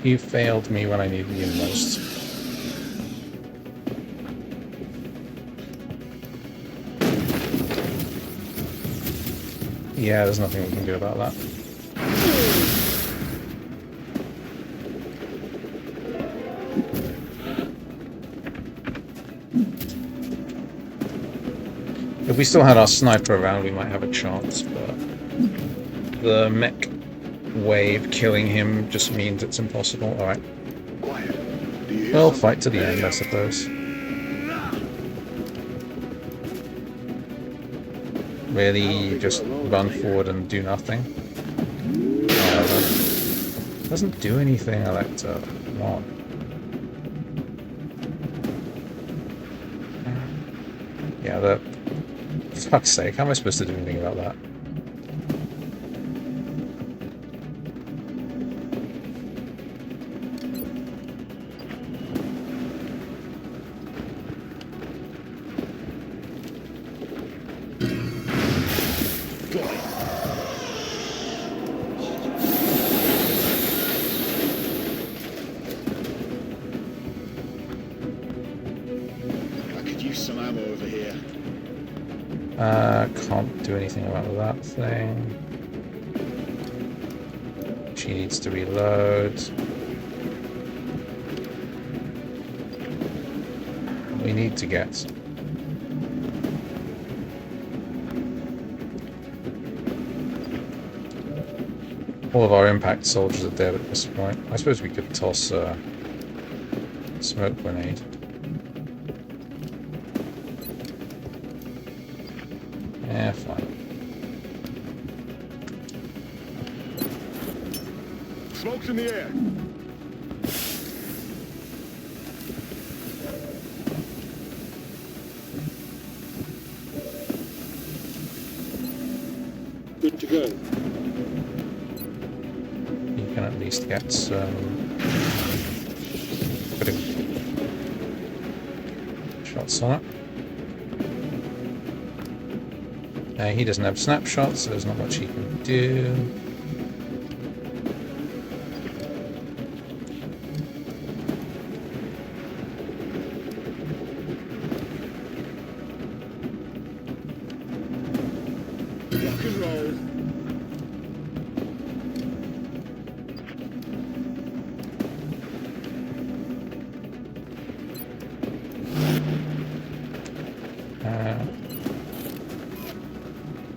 You failed me when I needed you most. Yeah, there's nothing we can do about that. If we still had our sniper around, we might have a chance, but the mech wave killing him just means it's impossible. Alright. We'll fight to the end, I suppose. Really, just run forward and do nothing? Doesn't do anything, Elector. Come on. Yeah, for fuck's sake, how am I supposed to do anything about that? I could use some ammo over here. Can't do anything about that thing. She needs to reload. We need to get... all of our impact soldiers are dead at this point. I suppose we could toss a smoke grenade. in the air. Good to go. You can at least get some bit of shots on it. He doesn't have snapshots, so there's not much he can do. Rock and roll.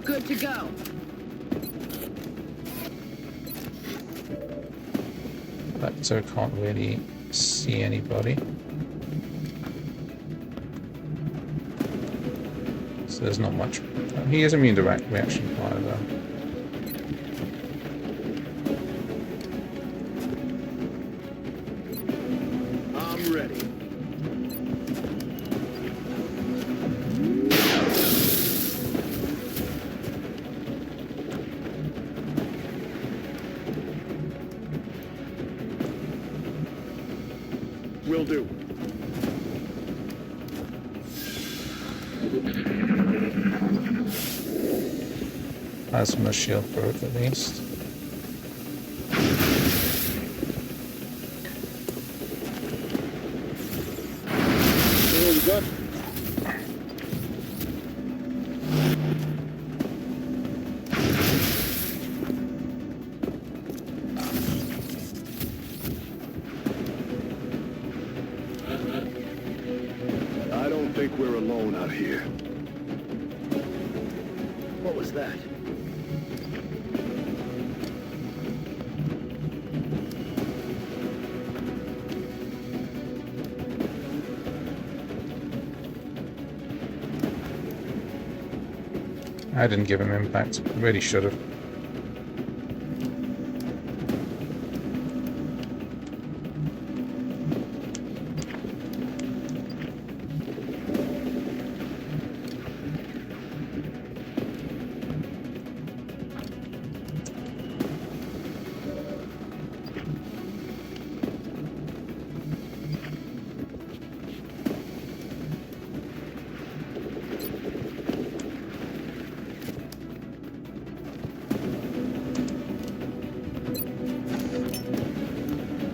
Good to go. So can't really see anybody. So there's not much. He is immune to reaction fire though. I'm ready. Will do. Plasma shield broke at least. There we go. I don't think we're alone out here. What was that? I didn't give him impact. Really should have.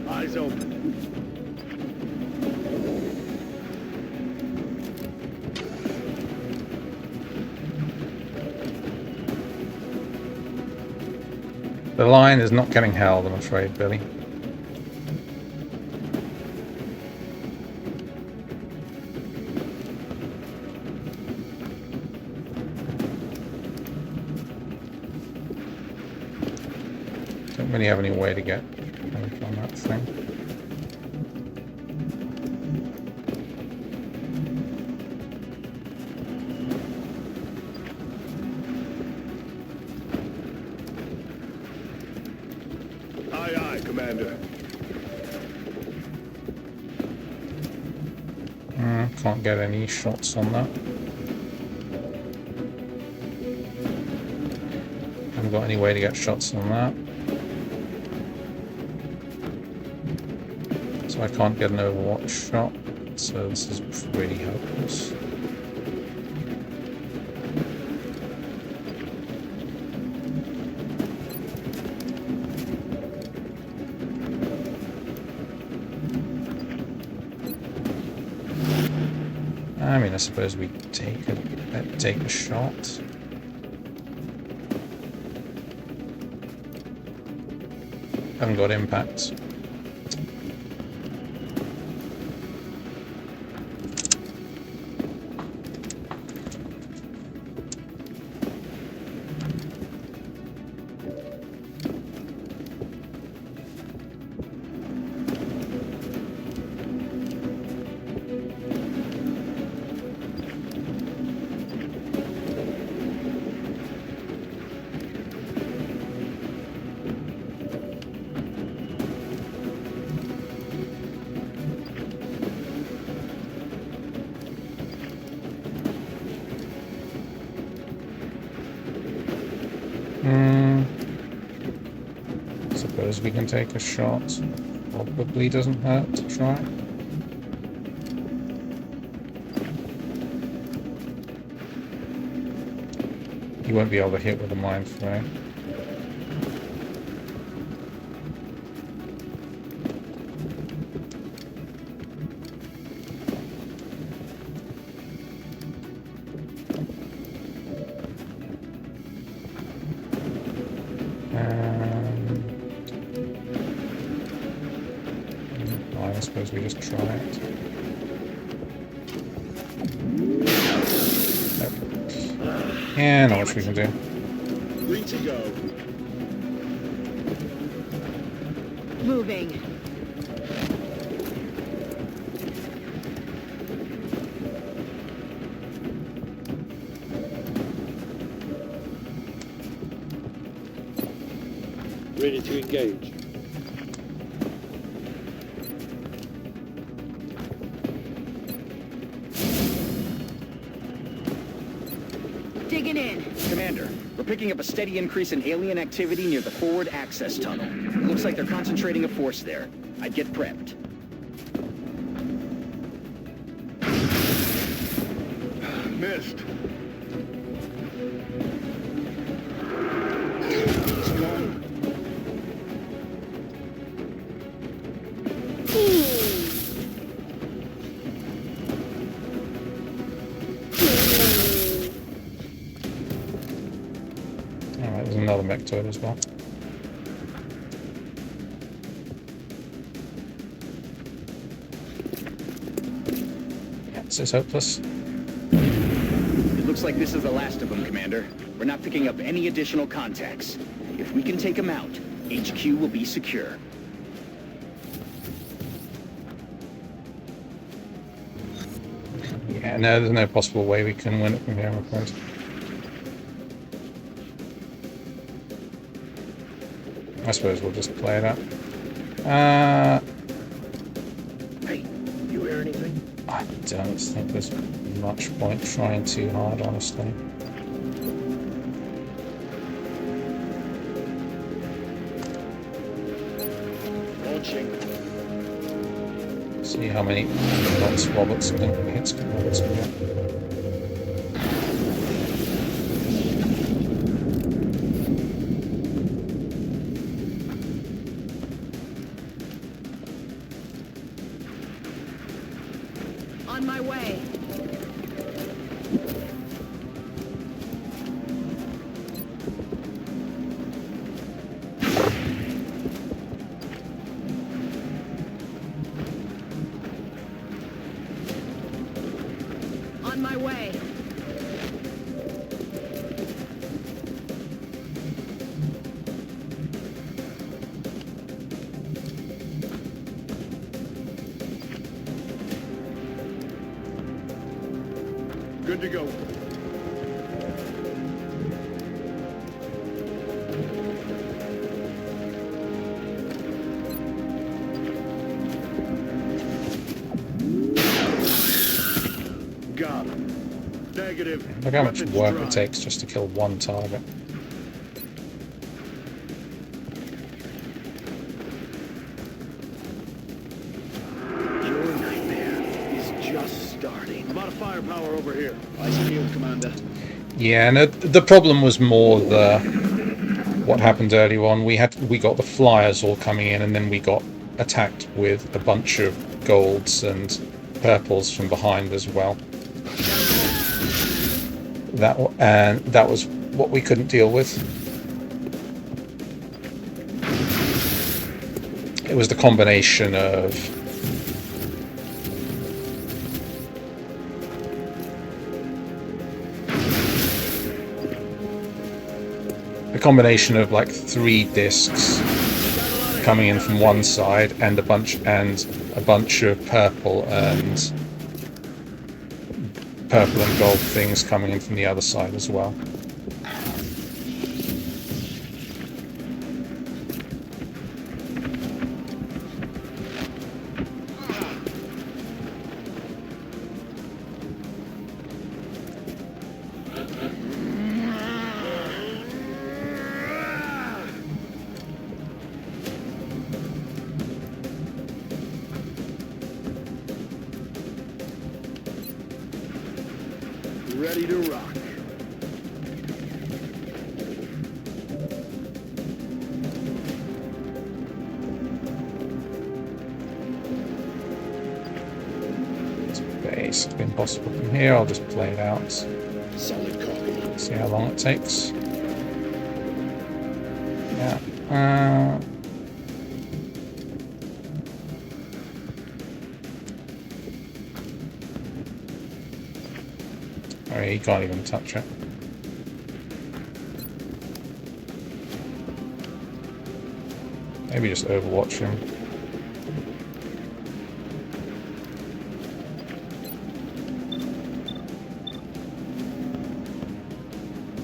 Eyes open. The line is not getting held, I'm afraid, Billy. Don't really have any way to get on that thing. Aye, aye, Commander. Can't get any shots on that. Haven't got any way to get shots on that. So I can't get an Overwatch shot. So this is pretty hopeless. I mean, I suppose we take a shot. Haven't got impact. suppose we can take a shot. Probably doesn't hurt to try. You won't be able to hit with a mind flare. I suppose we just try it. Nope. Yeah, not much we can do. Green to go. Moving. Ready to engage. Digging in. Commander, we're picking up a steady increase in alien activity near the forward access tunnel. It looks like they're concentrating a force there. I'd get prepped. Missed. Alright, there's another mechtoid as well. Yeah, this is hopeless. It looks like this is the last of them, Commander. We're not picking up any additional contacts. If we can take them out, HQ will be secure. Yeah, no, there's no possible way we can win it from here, I'm afraid. I suppose we'll just play it out. Hey, you hear anything? I don't think there's much point trying too hard, honestly. Launching. See how many hits Roberts can get. On my way. On my way. Good to go. Got him. Negative. Look how much Weapons work dry. it takes just to kill one target. Your nightmare is just starting. I'm out of firepower over here. I see you, Commander. Yeah, no, the problem was more the what happened earlier on. We got the flyers all coming in, and then we got attacked with a bunch of golds and purples from behind as well. That was what we couldn't deal with. It was the combination of like 3 discs coming in from one side and a bunch of purple and gold things coming in from the other side as well. Ready to rock. It's basically impossible from here. I'll just play it out. Solid copy. See how long it takes. Yeah. Oh, he can't even touch it. Maybe just overwatch him.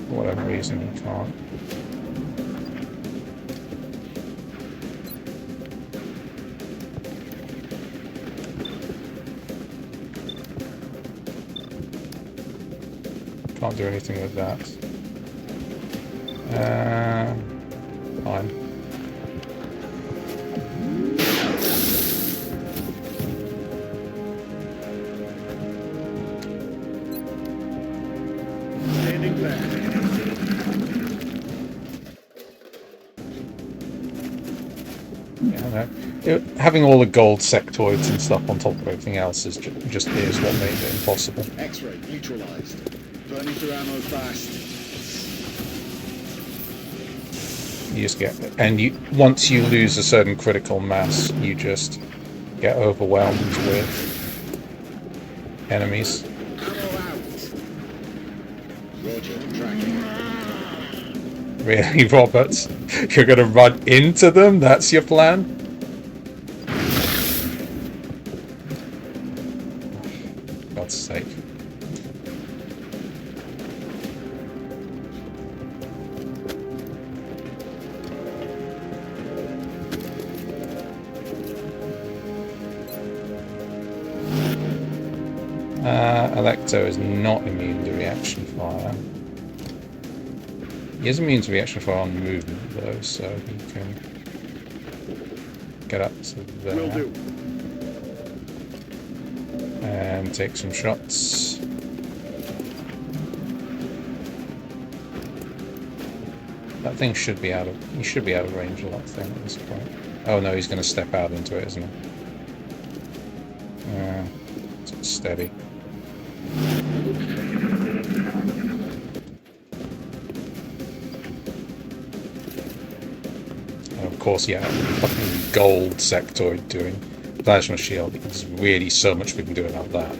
For whatever reason, he can't. Can't do anything with that. Fine. Standing back. Yeah, no. Having all the gold sectoids and stuff on top of everything else is just is what made it impossible. X-ray neutralized. Burning through ammo fast. You just get, and once you lose a certain critical mass, you just get overwhelmed with enemies. Ammo out. Roger, tracking. Really, Robert? You're gonna run into them? That's your plan? God's sake. Electo is not immune to reaction fire. He is immune to reaction fire on movement though, so he can get up to there. Will do. And take some shots. That thing should be out of he should be out of range of that thing at this point. Oh no, he's gonna step out into it, isn't he? It's steady. And of course, yeah, fucking gold sectoid doing plasma shield. There's really so much we can do about that.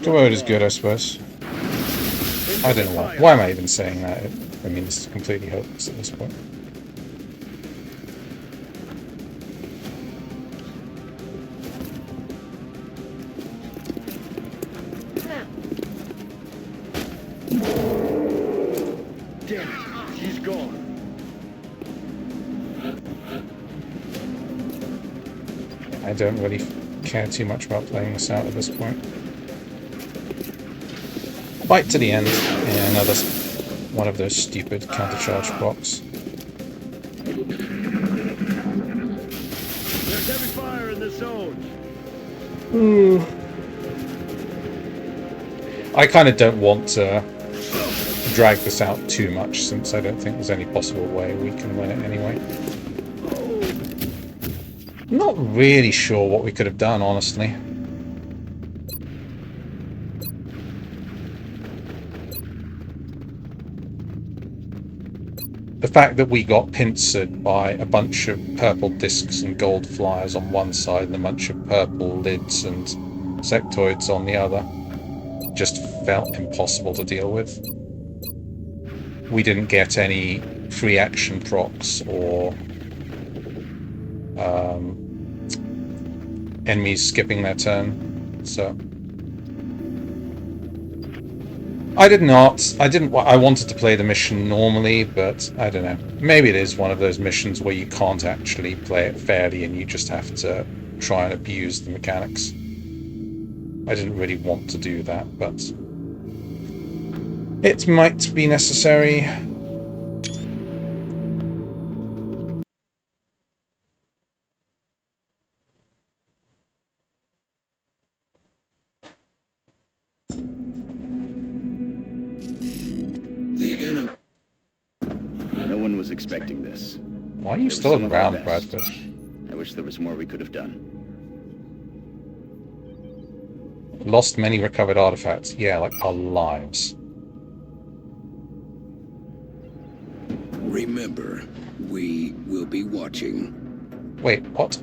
The road is good, I suppose. I don't know why. Why am I even saying that? I mean, this is completely hopeless at this point. Damn it, he's gone. I don't really care too much about playing this out at this point. Fight to the end. Yeah, another one of those stupid countercharge blocks. There's heavy fire in the zone. I kind of don't want to drag this out too much, since I don't think there's any possible way we can win it anyway. I'm not really sure what we could have done, honestly. The fact that we got pincered by a bunch of purple discs and gold flyers on one side and a bunch of purple lids and sectoids on the other just felt impossible to deal with. We didn't get any free action procs or enemies skipping their turn, so I wanted to play the mission normally, but I don't know. Maybe it is one of those missions where you can't actually play it fairly and you just have to try and abuse the mechanics. I didn't really want to do that, but it might be necessary. No one was expecting this. Why are you It was still some of our around, best. Bradford? I wish there was more we could have done. Lost many recovered artifacts. Yeah, like our lives. Remember, we will be watching. Wait, what?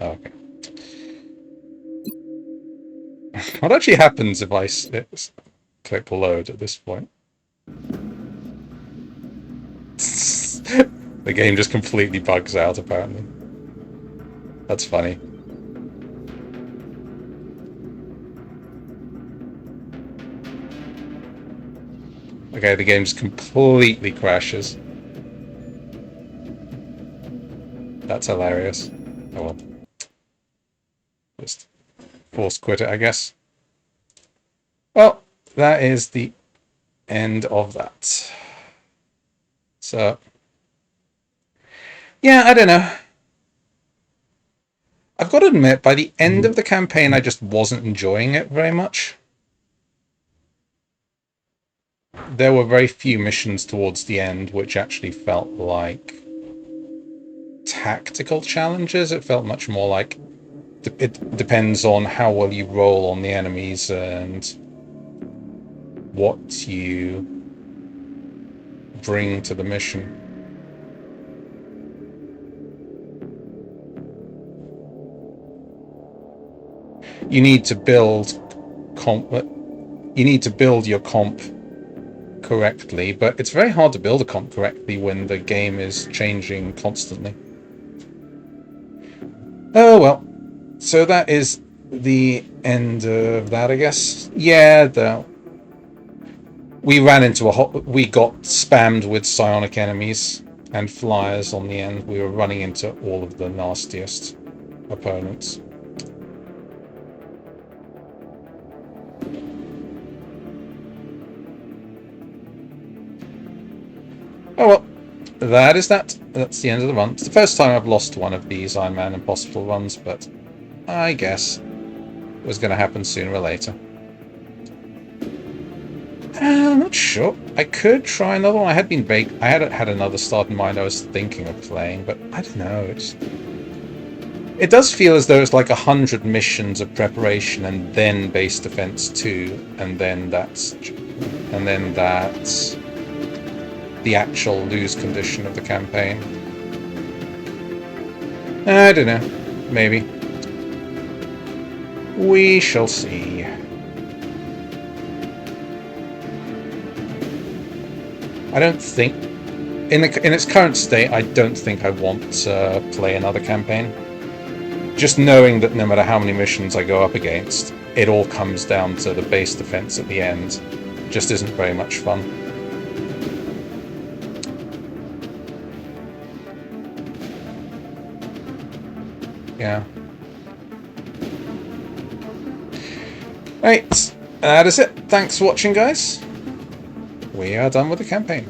Oh, okay. What actually happens if I click load at this point? The game just completely bugs out, apparently. That's funny. Okay, the game just completely crashes. That's hilarious. Oh well. Just force quit it, I guess. Well, that is the end of that. So, yeah, I don't know. I've got to admit, by the end of the campaign, I just wasn't enjoying it very much. There were very few missions towards the end which actually felt like tactical challenges. It felt much more like it depends on how well you roll on the enemies and what you bring to the mission. You need to build your comp correctly, but it's very hard to build a comp correctly when the game is changing constantly. Oh well. So that is the end of that, I guess. Yeah, we ran into we got spammed with psionic enemies and flyers on the end. We were running into all of the nastiest opponents. Oh well, that is that. That's the end of the run. It's the first time I've lost one of these Iron Man Impossible runs, but I guess it was going to happen sooner or later. I'm not sure. I could try another one. I had had another start in mind I was thinking of playing, but I don't know. It does feel as though it's like 100 missions of preparation and then base defense 2, and then that's the actual lose condition of the campaign. I don't know. Maybe. We shall see. I don't think, in its current state, I don't think I want to play another campaign. Just knowing that no matter how many missions I go up against, it all comes down to the base defense at the end. Just isn't very much fun. Yeah. Right, that is it. Thanks for watching, guys. We are done with the campaign.